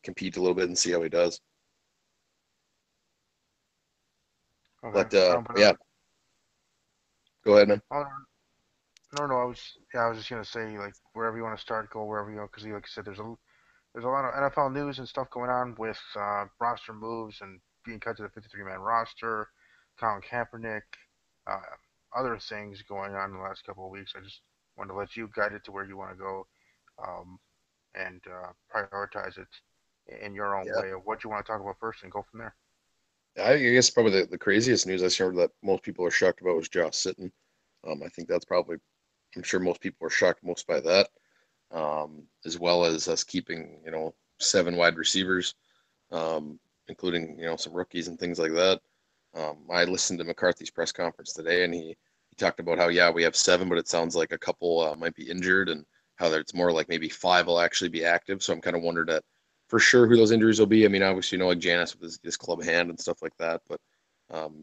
Speaker 2: compete a little bit and see how he does.
Speaker 1: Okay.
Speaker 2: But yeah, go ahead, man.
Speaker 1: Oh, no, I was just gonna say like wherever you want to start, go wherever you go, because like you said, there's a lot of NFL news and stuff going on with roster moves and being cut to the 53-man roster, Colin Kaepernick, uh, other things going on in the last couple of weeks. I just wanted to let you guide it to where you want to go, um, and prioritize it in your own
Speaker 2: Yeah,
Speaker 1: way of what you want to talk about first, and go from there.
Speaker 2: I guess probably the craziest news I heard that most people are shocked about was Josh Sitton. I think that's probably, I'm sure most people were shocked most by that, as well as us keeping, 7 wide receivers, including, some rookies and things like that. I listened to McCarthy's press conference today, and he talked about how, yeah, we have 7, but it sounds like a couple might be injured, and how it's more like maybe 5 will actually be active. So I'm kind of wondered at for sure who those injuries will be. I mean, obviously, like Janice with his club hand and stuff like that, but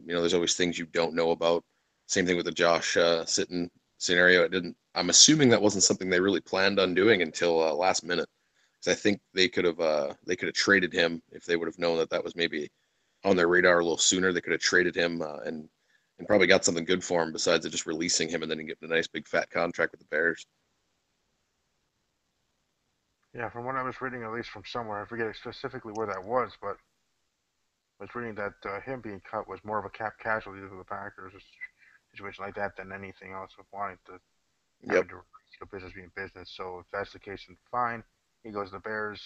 Speaker 2: there's always things you don't know about. Same thing with the Josh Sitton scenario. It didn't. I'm assuming that wasn't something they really planned on doing until last minute, because I think they could have traded him if they would have known that that was maybe on their radar a little sooner. They could have traded him and probably got something good for him besides just releasing him and then getting a nice big fat contract with the Bears.
Speaker 1: Yeah, from what I was reading, at least from somewhere, I forget specifically where that was, but I was reading that him being cut was more of a cap casualty to the Packers, a situation like that, than anything else of wanting to
Speaker 2: Yep.
Speaker 1: having to business being business. So if that's the case, then fine. He goes to the Bears,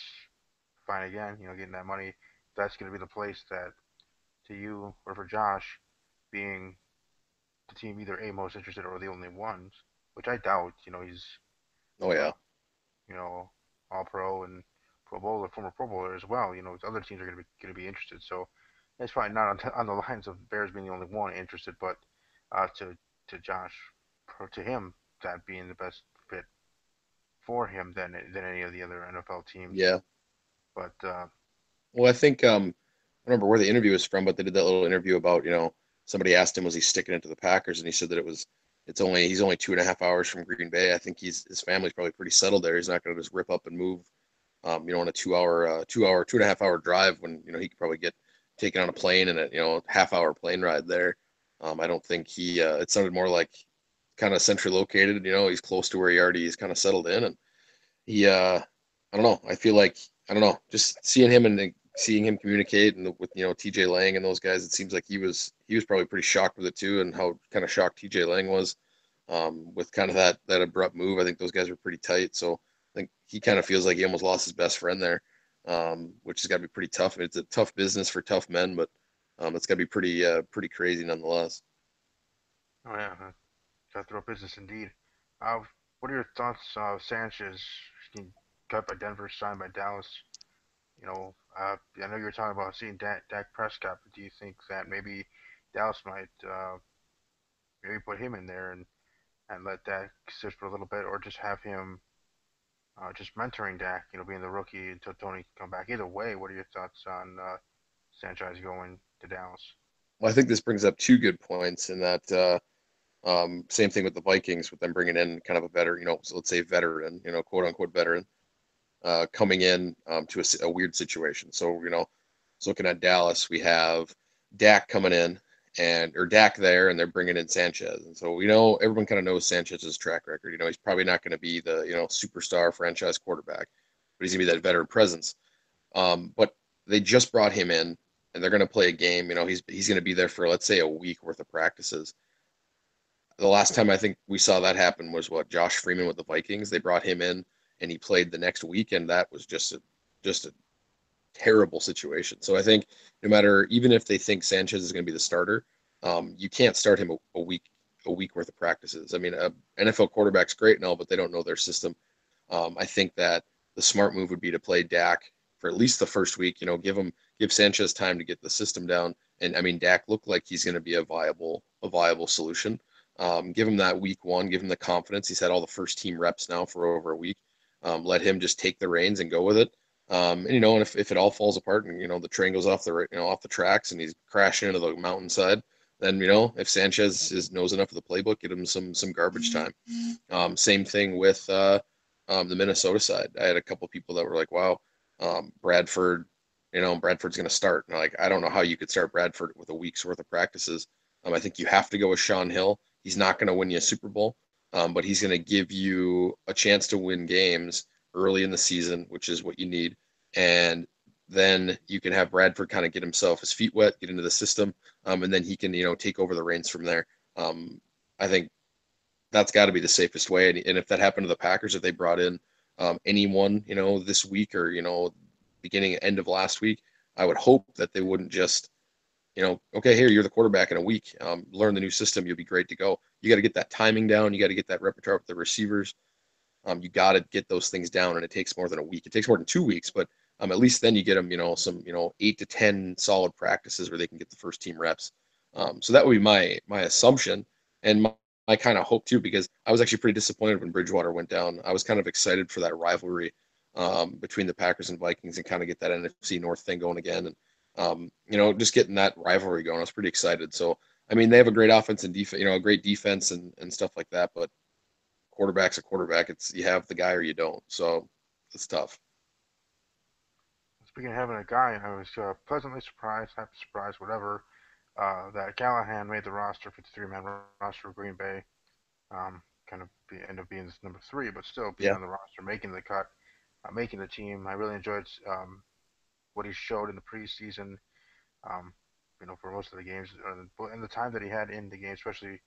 Speaker 1: fine again. Getting that money. That's going to be the place that to you or for Josh, being the team either a most interested or the only ones, which I doubt. He's
Speaker 2: Oh
Speaker 1: uh,
Speaker 2: yeah.
Speaker 1: you know all pro and Pro Bowler, former Pro Bowler as well. Other teams are going to be interested. So it's probably not on the lines of Bears being the only one interested, but to Josh, to him, that being the best fit for him than any of the other NFL teams.
Speaker 2: Yeah.
Speaker 1: But
Speaker 2: Well, I think I don't remember where the interview was from, but they did that little interview about, somebody asked him was he sticking it to the Packers, and he said that he's only 2.5 hours from Green Bay. I think his family's probably pretty settled there. He's not going to just rip up and move, on a 2.5 hour drive when he could probably get taken on a plane and a half-hour plane ride there. I don't think he. It sounded more like kind of centrally located. He's close to where he already is kind of settled in, and he. I don't know. I feel like I don't know. Just seeing him and seeing him communicate and with TJ Lang and those guys, it seems like he was probably pretty shocked with it too, and how kind of shocked TJ Lang was with kind of that abrupt move. I think those guys were pretty tight, so I think he kind of feels like he almost lost his best friend there, which has got to be pretty tough. It's a tough business for tough men, but it's got to be pretty crazy nonetheless.
Speaker 1: oh yeah, cutthroat business indeed. Uh, what are your thoughts of Sanchez getting cut by Denver, signed by Dallas? I know you were talking about seeing Dak Prescott, but do you think that maybe Dallas might maybe put him in there and let Dak sit for a little bit, or just have him just mentoring Dak, being the rookie until Tony can come back? Either way, what are your thoughts on Sanchez going to Dallas?
Speaker 2: Well, I think this brings up two good points in that same thing with the Vikings with them bringing in kind of a better, so let's say veteran, quote unquote veteran, coming in to a weird situation. So, looking at Dallas, we have Dak coming in or Dak there, and they're bringing in Sanchez. And so, everyone kind of knows Sanchez's track record. He's probably not going to be the, superstar franchise quarterback, but he's going to be that veteran presence. But they just brought him in and they're going to play a game. He's going to be there for, let's say, a week worth of practices. The last time I think we saw that happen was what Josh Freeman with the Vikings. They brought him in and he played the next week, and that was just a terrible situation. So I think no matter even if they think Sanchez is going to be the starter, you can't start him a week worth of practices. I mean, a NFL quarterback's great and all, but they don't know their system. I think that the smart move would be to play Dak for at least the first week. Give Sanchez time to get the system down. And I mean, Dak looked like he's going to be a viable solution. Give him that week one. Give him the confidence. He's had all the first team reps now for over a week. Let him just take the reins and go with it. And if it all falls apart and the train goes off the tracks and he's crashing into the mountainside, then if Sanchez knows enough of the playbook, get him some garbage time. Same thing with the Minnesota side. I had a couple people that were like, "Wow, Bradford, Bradford's going to start." And like, I don't know how you could start Bradford with a week's worth of practices. I think you have to go with Sean Hill. He's not going to win you a Super Bowl, but he's going to give you a chance to win games early in the season, which is what you need. And then you can have Bradford kind of get his feet wet, get into the system, and then he can take over the reins from there. I think that's got to be the safest way. And if that happened to the Packers, if they brought in anyone, this week or beginning end of last week, I would hope that they wouldn't just okay, here, you're the quarterback in a week. Learn the new system. You'll be great to go. You got to get that timing down. You got to get that repertoire with the receivers. You got to get those things down, and it takes more than a week. It takes more than 2 weeks, but at least then you get them, some, 8 to 10 solid practices where they can get the first team reps. So that would be my assumption and my kind of hope too, because I was actually pretty disappointed when Bridgewater went down. I was kind of excited for that rivalry between the Packers and Vikings and kind of get that NFC North thing going again, and just getting that rivalry going. I was pretty excited. So I mean, they have a great offense and defense, a great defense and stuff like that, but quarterback's a quarterback. It's you have the guy or you don't. So it's tough.
Speaker 1: Speaking of having a guy, I was pleasantly surprised, happy surprised, whatever, that Callahan made the roster, 53-man roster of Green Bay. Kind of end up being number three, but still being
Speaker 2: Yeah.
Speaker 1: on the roster, making the cut, making the team. I really enjoyed what he showed in the preseason. Um, for most of the games, and the time that he had in the game, especially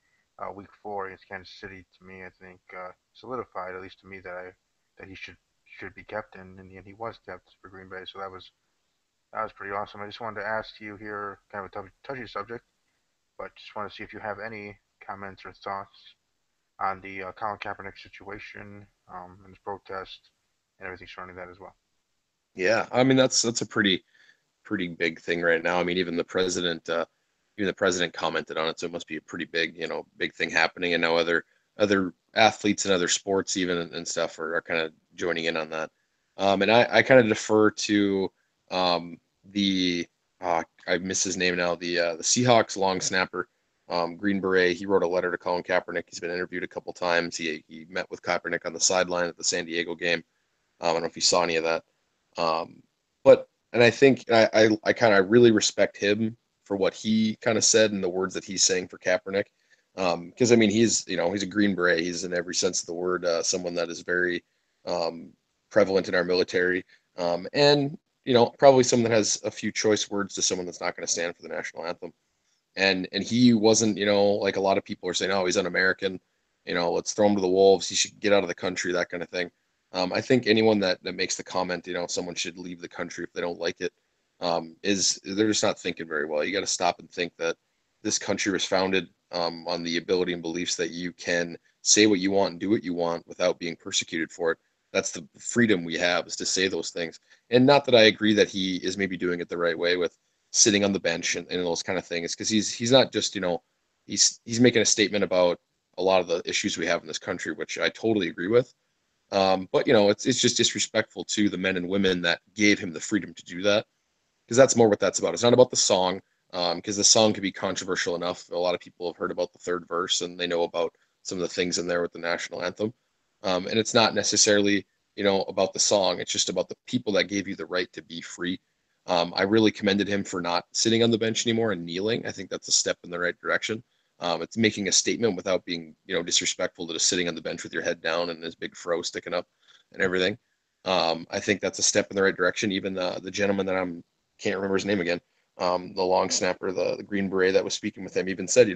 Speaker 1: week four against Kansas City, to me, I think solidified, at least to me, that he should be kept in, and he was kept for Green Bay. So that was pretty awesome. I just wanted to ask you here, kind of a touchy subject, but just want to see if you have any comments or thoughts on the Colin Kaepernick situation and his protest and everything surrounding that as well.
Speaker 2: Yeah. I mean, that's a pretty big thing right now. I mean, even the president commented on it, so it must be a pretty big, big thing happening. And now other athletes and other sports even and stuff are kind of joining in on that. And I kind of defer to the I miss his name now, the Seahawks long snapper, Green Beret. He wrote a letter to Colin Kaepernick. He's been interviewed a couple times. He met with Kaepernick on the sideline at the San Diego game. I don't know if you saw any of that. But and I think I kind of really respect him for what he kind of said and the words that he's saying for Kaepernick. Because I mean he's a Green Beret. He's in every sense of the word someone that is very um, prevalent in our military, and probably someone that has a few choice words to someone that's not going to stand for the national anthem. And he wasn't, like a lot of people are saying, oh, he's un-American, let's throw him to the wolves. He should get out of the country, that kind of thing. I think anyone that makes the comment, someone should leave the country if they don't like it, is they're just not thinking very well. You got to stop and think that this country was founded on the ability and beliefs that you can say what you want and do what you want without being persecuted for it. That's the freedom we have, is to say those things. And not that I agree that he is maybe doing it the right way with sitting on the bench and those kind of things, because he's not just he's making a statement about a lot of the issues we have in this country, which I totally agree with. But it's just disrespectful to the men and women that gave him the freedom to do that, because that's more what that's about. It's not about the song, because the song can be controversial enough. A lot of people have heard about the third verse and they know about some of the things in there with the national anthem. And it's not necessarily about the song. It's just about the people that gave you the right to be free. I really commended him for not sitting on the bench anymore and kneeling. I think that's a step in the right direction. It's making a statement without being, disrespectful to just sitting on the bench with your head down and his big fro sticking up and everything. I think that's a step in the right direction. Even the gentleman that can't remember his name again, the long snapper, the Green Beret that was speaking with him, even said,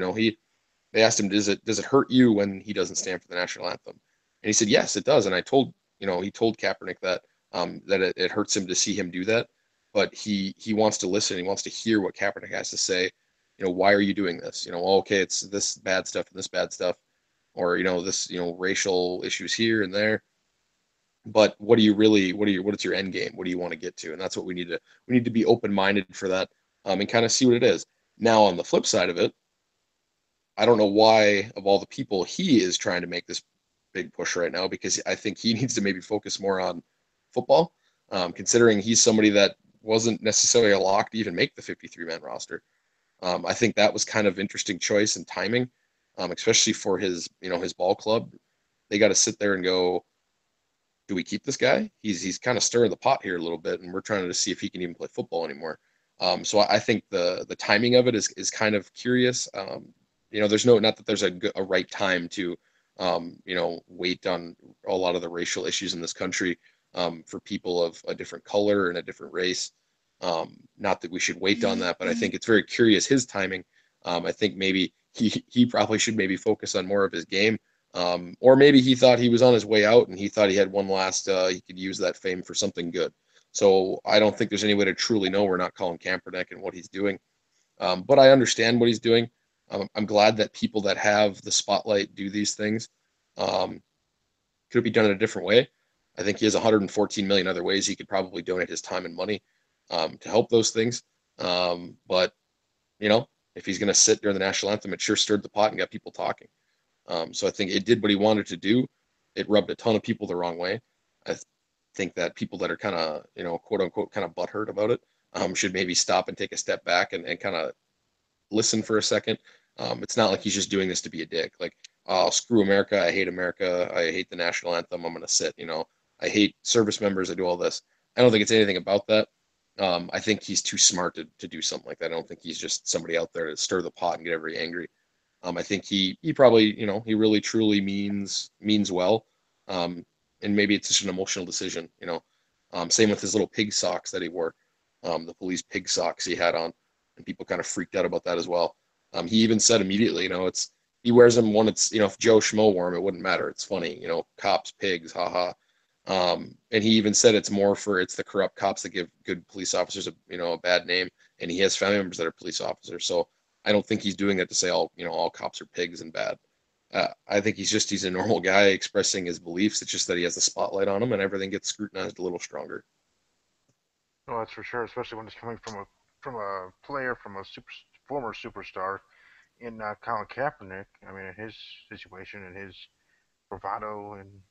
Speaker 2: they asked him, does it hurt you when he doesn't stand for the national anthem? And he said, yes, it does. And he told Kaepernick that that it hurts him to see him do that, but he wants to listen. He wants to hear what Kaepernick has to say. Why are you doing this? Well, okay, it's this bad stuff and this bad stuff, or this racial issues here and there. But what's your end game? What do you want to get to? And that's what we need to be open minded for that, and kind of see what it is. Now on the flip side of it, I don't know why of all the people he is trying to make this big push right now, because I think he needs to maybe focus more on football, considering he's somebody that wasn't necessarily a lock to even make the 53-man roster. I think that was kind of interesting choice and timing, especially for his ball club. They got to sit there and go, do we keep this guy? He's kind of stirring the pot here a little bit, and we're trying to see if he can even play football anymore. So I think the timing of it is kind of curious. There's not that there's a right time to wait on a lot of the racial issues in this country, for people of a different color and a different race. Not that we should wait on that, but I think it's very curious his timing. I think maybe he probably should maybe focus on more of his game. Or maybe he thought he was on his way out and he thought he had one last, he could use that fame for something good. So I don't think there's any way to truly know. We're not calling Kaepernick and what he's doing. But I understand what he's doing. I'm glad that people that have the spotlight do these things. Um, could it be done in a different way? I think he has 114 million other ways he could probably donate his time and money to help those things. But you know, if he's going to sit during the national anthem, it sure stirred the pot and got people talking. So I think it did what he wanted to do. It rubbed a ton of people the wrong way. I think that people that are kind of, quote unquote, kind of butthurt about it should maybe stop and take a step back and kind of listen for a second. It's not like he's just doing this to be a dick. Like, oh, screw America. I hate America. I hate the national anthem. I'm going to sit, I hate service members. I do all this. I don't think it's anything about that. I think he's too smart to do something like that. I don't think he's just somebody out there to stir the pot and get everybody angry. I think he probably, he really truly means well. Um, and maybe it's just an emotional decision, Same with his little pig socks that he wore, the police pig socks he had on, and people kind of freaked out about that as well. He even said immediately, it's he wears them when it's, if Joe Schmo wore them, it wouldn't matter. It's funny, cops, pigs, haha. And he even said it's the corrupt cops that give good police officers a bad name, and he has family members that are police officers. So I don't think he's doing it to say all cops are pigs and bad. I think he's a normal guy expressing his beliefs. It's just that he has the spotlight on him, and everything gets scrutinized a little stronger.
Speaker 1: Well, that's for sure, especially when it's coming from a player from a former superstar in Colin Kaepernick. I mean, in his situation and his bravado and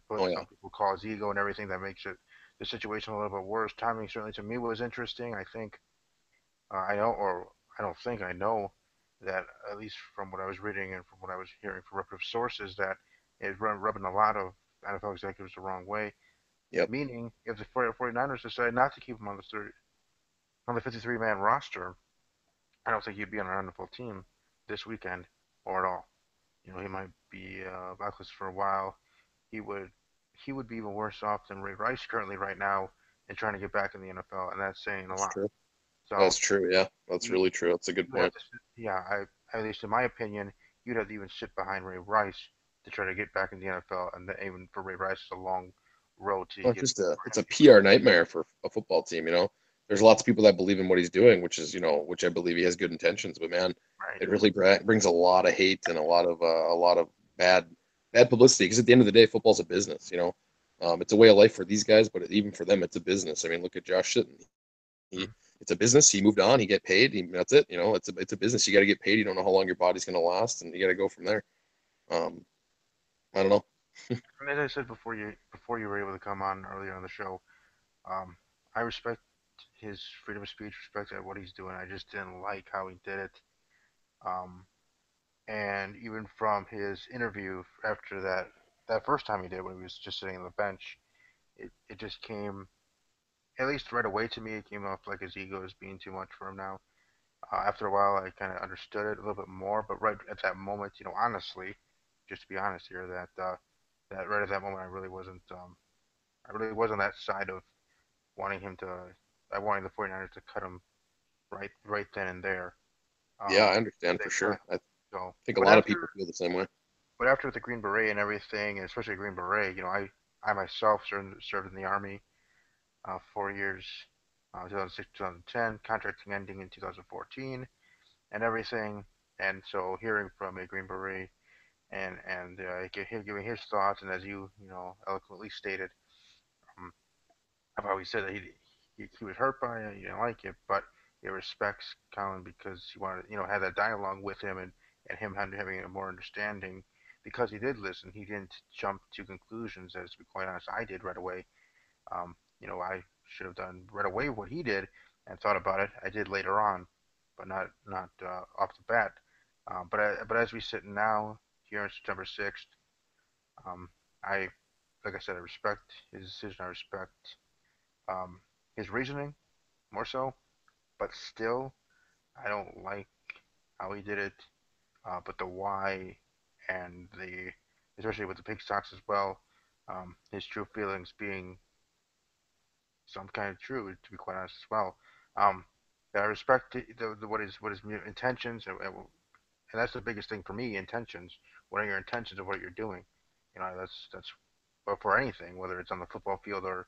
Speaker 1: what
Speaker 2: Oh yeah,
Speaker 1: some people call his ego and everything that makes it the situation a little bit worse. Timing certainly to me was interesting. I think I know, or I don't think I know that at least from what I was reading and from what I was hearing from reputable sources that it's rubbing a lot of NFL executives the wrong way.
Speaker 2: yep,
Speaker 1: Meaning, if the 49ers decide not to keep him on the 53-man roster, I don't think he'd be on an NFL team this weekend or at all. He might be blacklisted for a while. He would he would be even worse off than Ray Rice currently right now in trying to get back in the NFL, and that's saying a
Speaker 2: that's
Speaker 1: lot.
Speaker 2: true.
Speaker 1: So
Speaker 2: That's true. Yeah, that's
Speaker 1: you
Speaker 2: really true. That's a good
Speaker 1: you would have
Speaker 2: point.
Speaker 1: to yeah, at least in my opinion, you'd have to even sit behind Ray Rice to try to get back in the NFL, and even for Ray Rice, it's a long road to
Speaker 2: Well,
Speaker 1: get for
Speaker 2: it's
Speaker 1: him
Speaker 2: a
Speaker 1: to even
Speaker 2: PR nightmare for a football team. There's lots of people that believe in what he's doing, which I believe he has good intentions. But man,
Speaker 1: right.
Speaker 2: it really brings a lot of hate and a lot of bad bad publicity. Because at the end of the day, football's a business. It's a way of life for these guys, but even for them, it's a business. I mean, look at Josh Sitton. He
Speaker 1: Mm.
Speaker 2: It's a business. He moved on. He get paid. That's it. It's a business. You got to get paid. You don't know how long your body's going to last, and you got to go from there. Um, I don't know.
Speaker 1: And as I said before you were able to come on earlier on the show, um, I respect his freedom of speech, respect what he's doing. I just didn't like how he did it. Um, and even from his interview after that first time he did when he was just sitting on the bench, it just came at least right away to me. It came off like his ego is being too much for him now. After a while, I kind of understood it a little bit more, but right at that moment, honestly, just to be honest here, that right at that moment, I really was on that side of wanting him to, I wanted the 49ers to cut him right then and there.
Speaker 2: Yeah, I
Speaker 1: But
Speaker 2: understand
Speaker 1: they
Speaker 2: for sure.
Speaker 1: couldn't.
Speaker 2: I
Speaker 1: So,
Speaker 2: think a
Speaker 1: but
Speaker 2: lot of people
Speaker 1: after
Speaker 2: feel the same way.
Speaker 1: but after the Green Beret and everything, and especially Green Beret, I myself served in the Army 4 years, 2006 2010, contracting ending in 2014, and everything. And so hearing from a Green Beret and him giving his thoughts, and as you eloquently stated, um, I've always said that he was hurt by it, he didn't like it, but he respects Colin because he wanted had that dialogue with him and him having a more understanding because he did listen. He didn't jump to conclusions. As to be quite honest, I did right away. I should have done right away what he did and thought about it. I did later on, but not off the bat. But as we sit now here on September 6th, um, I like I said, I respect his decision. I respect um, his reasoning more so, but still, I don't like how he did it. But the why and especially with the pig stocks as well, his true feelings being some kind of true, to be quite honest as well. Um, that I respect what his intentions and that's the biggest thing for me. Intentions. What are your intentions of what you're doing? That's but for anything, whether it's on the football field or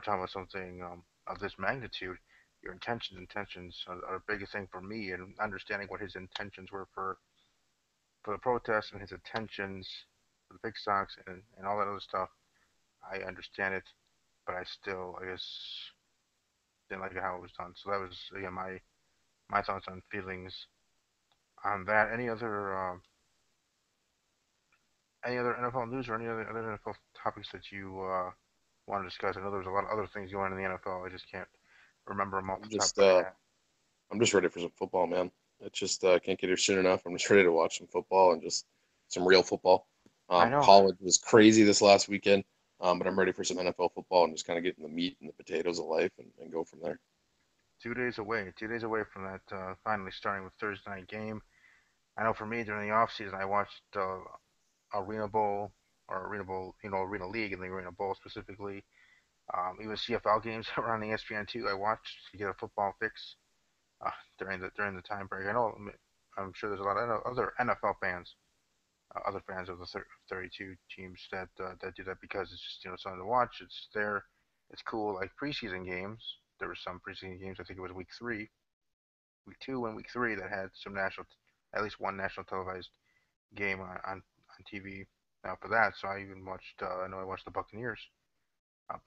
Speaker 1: talking about something of this magnitude. your intentions. Intentions are a big thing for me, and understanding what his intentions were for the protests and his intentions for the big stocks and all that other stuff. I understand it, but I still, I guess, didn't like how it was done. So that was again my thoughts on feelings on that. Any other NFL news or any other NFL topics that you want to discuss? I know there was a lot of other things going on in the NFL. I just can't remember them off
Speaker 2: I'm
Speaker 1: the top
Speaker 2: just
Speaker 1: of my
Speaker 2: uh
Speaker 1: head.
Speaker 2: I'm just ready for some football, man. It's just can't get here soon enough. I'm just ready to watch some football and just some real football.
Speaker 1: I know.
Speaker 2: College was crazy this last weekend, but I'm ready for some NFL football and just kind of get in the meat and the potatoes of life and go from there.
Speaker 1: 2 days away. 2 days away from that finally starting with Thursday night game. I know for me during the off season I watched Arena Bowl or Arena Bowl, Arena League and the Arena Bowl specifically. Even CFL games that were on ESPN2, I watched to get a football fix during the time break. I'm sure there's a lot of other NFL fans, other fans of the 32 teams that do that because it's just something to watch. It's there, it's cool. Like preseason games, there were some preseason games. I think it was week 2, and week 3 that had some at least one national televised game on TV. For that, so I even watched. I know I watched the Buccaneers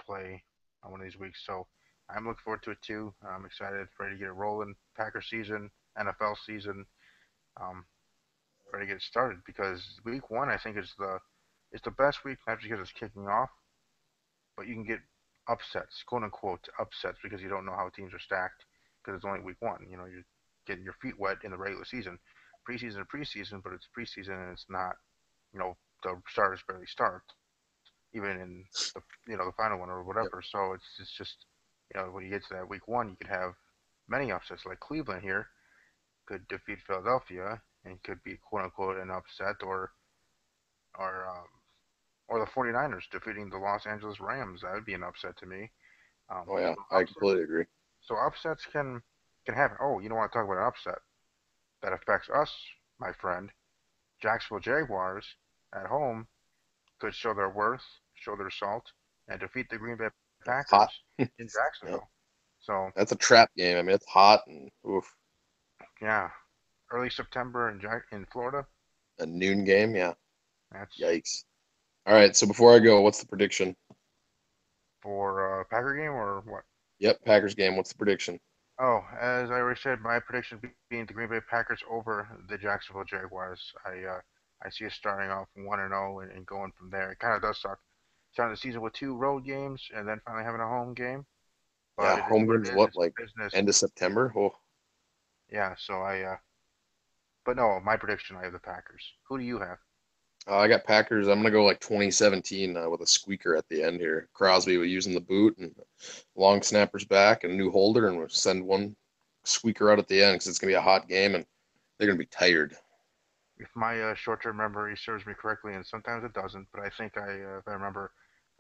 Speaker 1: play on one of these weeks. So I'm looking forward to it too. I'm excited, ready to get it rolling. Packer season, NFL season, um, ready to get it started because week 1 I think is the best week not just because it's kicking off, but you can get upsets, quote unquote upsets, because you don't know how teams are stacked because it's only week 1. You're getting your feet wet in the regular season. Preseason and preseason, but it's preseason and it's not. The starters barely start even in the final one or
Speaker 2: Yep.
Speaker 1: whatever. So it's just when you get to that week 1, you could have many upsets like Cleveland here could defeat Philadelphia and could be quote unquote an upset, or um, or the 49ers defeating the Los Angeles Rams. That would be an upset to me.
Speaker 2: Oh yeah,
Speaker 1: So
Speaker 2: I
Speaker 1: upsets,
Speaker 2: completely agree.
Speaker 1: so upsets can happen. Oh, you don't want to talk about an upset that affects us, my friend. Jacksonville Jaguars at home could show their worth, show their salt, and defeat the Green Bay
Speaker 2: Yeah,
Speaker 1: Packers
Speaker 2: hot.
Speaker 1: in
Speaker 2: Yeah,
Speaker 1: Jacksonville. So
Speaker 2: that's a trap game. I mean, it's hot and oof,
Speaker 1: yeah, early September in Florida.
Speaker 2: a noon game. Yeah,
Speaker 1: That's
Speaker 2: yikes. All right, so before I go, what's the prediction?
Speaker 1: for Packer game or what?
Speaker 2: Yep, Packers game. What's the prediction?
Speaker 1: Oh, as I already said, my prediction being the Green Bay Packers over the Jacksonville Jaguars. I see us starting off 1-0 and going from there. It kind of does suck starting the season with 2 road games and then finally having a home game, but
Speaker 2: Yeah,
Speaker 1: it is
Speaker 2: home
Speaker 1: what
Speaker 2: game's
Speaker 1: it is.
Speaker 2: what,
Speaker 1: It's
Speaker 2: like
Speaker 1: business.
Speaker 2: end of September? Oh,
Speaker 1: Yeah. But no, my prediction, I have the Packers. Who do you have?
Speaker 2: I got Packers. I'm gonna go like 2017 with a squeaker at the end here. Crosby was using the boot and long snappers back and a new holder, and we'll send one squeaker out at the end because it's gonna be a hot game and they're gonna be tired.
Speaker 1: If my short-term memory serves me correctly, and sometimes it doesn't, but I think if I remember,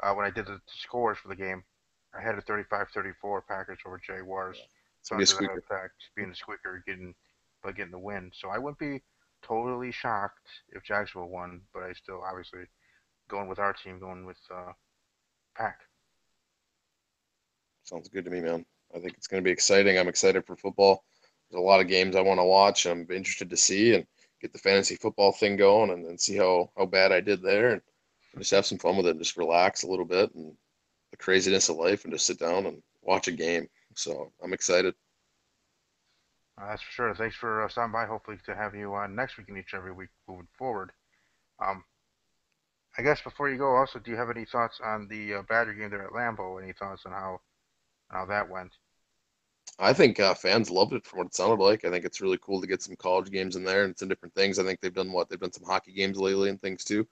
Speaker 1: when I did the scores for the game, I had a 35-34 Packers over Jaguars.
Speaker 2: Yeah, it's
Speaker 1: So
Speaker 2: gonna be a
Speaker 1: under that
Speaker 2: squeaker.
Speaker 1: effect, being the squeaker, getting the win. So I wouldn't be totally shocked if Jacksonville won, but I still obviously going with our team, going with Pack.
Speaker 2: Sounds good to me, man. I think it's gonna be exciting. I'm excited for football. There's a lot of games I want to watch. I'm interested to see and get the fantasy football thing going and see how bad I did there and just have some fun with it and just relax a little bit and the craziness of life and just sit down and watch a game. So I'm excited.
Speaker 1: That's for sure. Thanks for stopping by. Hopefully to have you on next week and each every week moving forward. Um, I guess before you go, also, do you have any thoughts on the Badger game there at Lambeau? Any thoughts on how that went?
Speaker 2: I think fans loved it from what it sounded like. I think it's really cool to get some college games in there and some different things. I think they've done some hockey games lately and things too.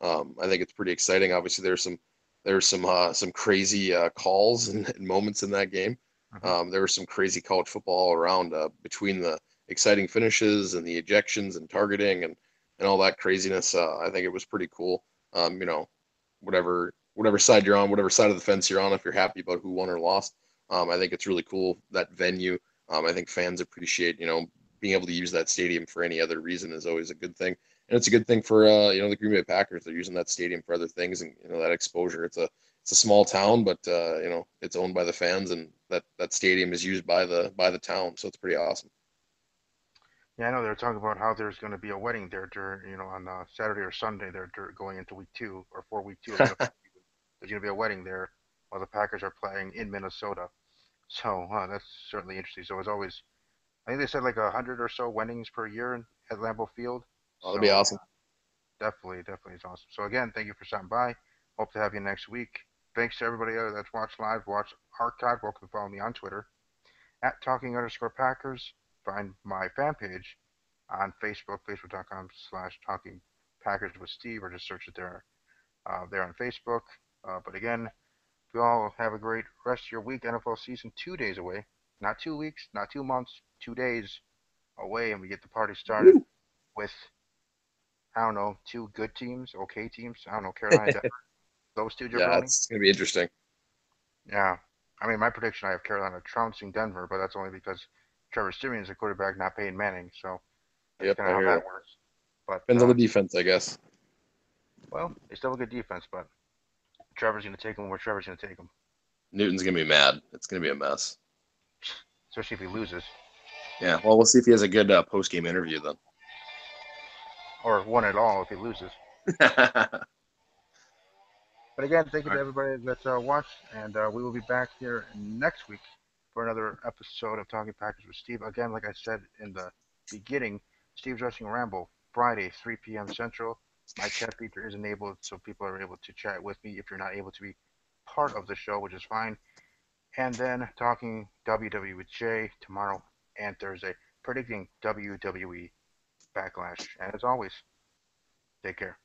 Speaker 2: I think it's pretty exciting. Obviously, there's some crazy calls and moments in that game.
Speaker 1: Hmm.
Speaker 2: There was some crazy college football all around between the exciting finishes and the ejections and targeting and all that craziness. I think it was pretty cool. You know, whatever side you're on, whatever side of the fence you're on, if you're happy about who won or lost, I think it's really cool that venue. I think fans appreciate being able to use that stadium for any other reason is always a good thing, and it's a good thing for the Green Bay Packers. They're using that stadium for other things, and that exposure. It's a small town, but it's owned by the fans, and that stadium is used by the town, so it's pretty awesome.
Speaker 1: Yeah, I know they're talking about how there's going to be a wedding there during, on Saturday or Sunday. Going into week 2 or for week 2 of the NFL season. There's going to be a wedding there while the Packers are playing in Minnesota. So that's certainly interesting. So as always, I think they said like 100 or so weddings per year at Lambeau Field.
Speaker 2: Oh, that'd be
Speaker 1: So
Speaker 2: awesome.
Speaker 1: definitely it's awesome. So again, thank you for stopping by. Hope to have you next week. Thanks to everybody that's watched live, watch archive. Welcome to follow me on Twitter at talking_Packers. Find my fan page on Facebook, facebook.com/talking Packers with Steve, or just search it there on Facebook. But again, you all have a great rest of your week. NFL season 2 days away, not 2 weeks, not 2 months, 2 days away, and we get the party started
Speaker 2: Woo!
Speaker 1: with I don't know, two good teams, okay teams. I don't know, Carolina, Denver, those two
Speaker 2: Yeah,
Speaker 1: jabroni.
Speaker 2: it's gonna be interesting.
Speaker 1: Yeah, I mean my prediction, I have Carolina trouncing Denver, but that's only because Trevor Simeon is a quarterback, not Peyton Manning. So that's
Speaker 2: Yep,
Speaker 1: kind
Speaker 2: I
Speaker 1: of how
Speaker 2: hear you.
Speaker 1: that works. But
Speaker 2: Depends on the defense, I guess.
Speaker 1: well, they still have a good defense, but Trevor's going to take him where Trevor's going to take him,
Speaker 2: Newton's gonna be mad. It's gonna be a mess.
Speaker 1: especially if he loses
Speaker 2: Yeah, well, we'll see if he has a good post game interview then.
Speaker 1: or one at all if he loses.
Speaker 2: All
Speaker 1: But again, thank you to
Speaker 2: right.
Speaker 1: everybody that's watched, and we will be back here next week for another episode of Talking Packers with Steve. Again, like I said in the beginning, Steve's Rushing Ramble, Friday, 3 p.m. Central. My chat feature is enabled, so people are able to chat with me if you're not able to be part of the show, which is fine. And then talking WWE with Jay tomorrow and Thursday, predicting WWE Backlash. And as always, take care.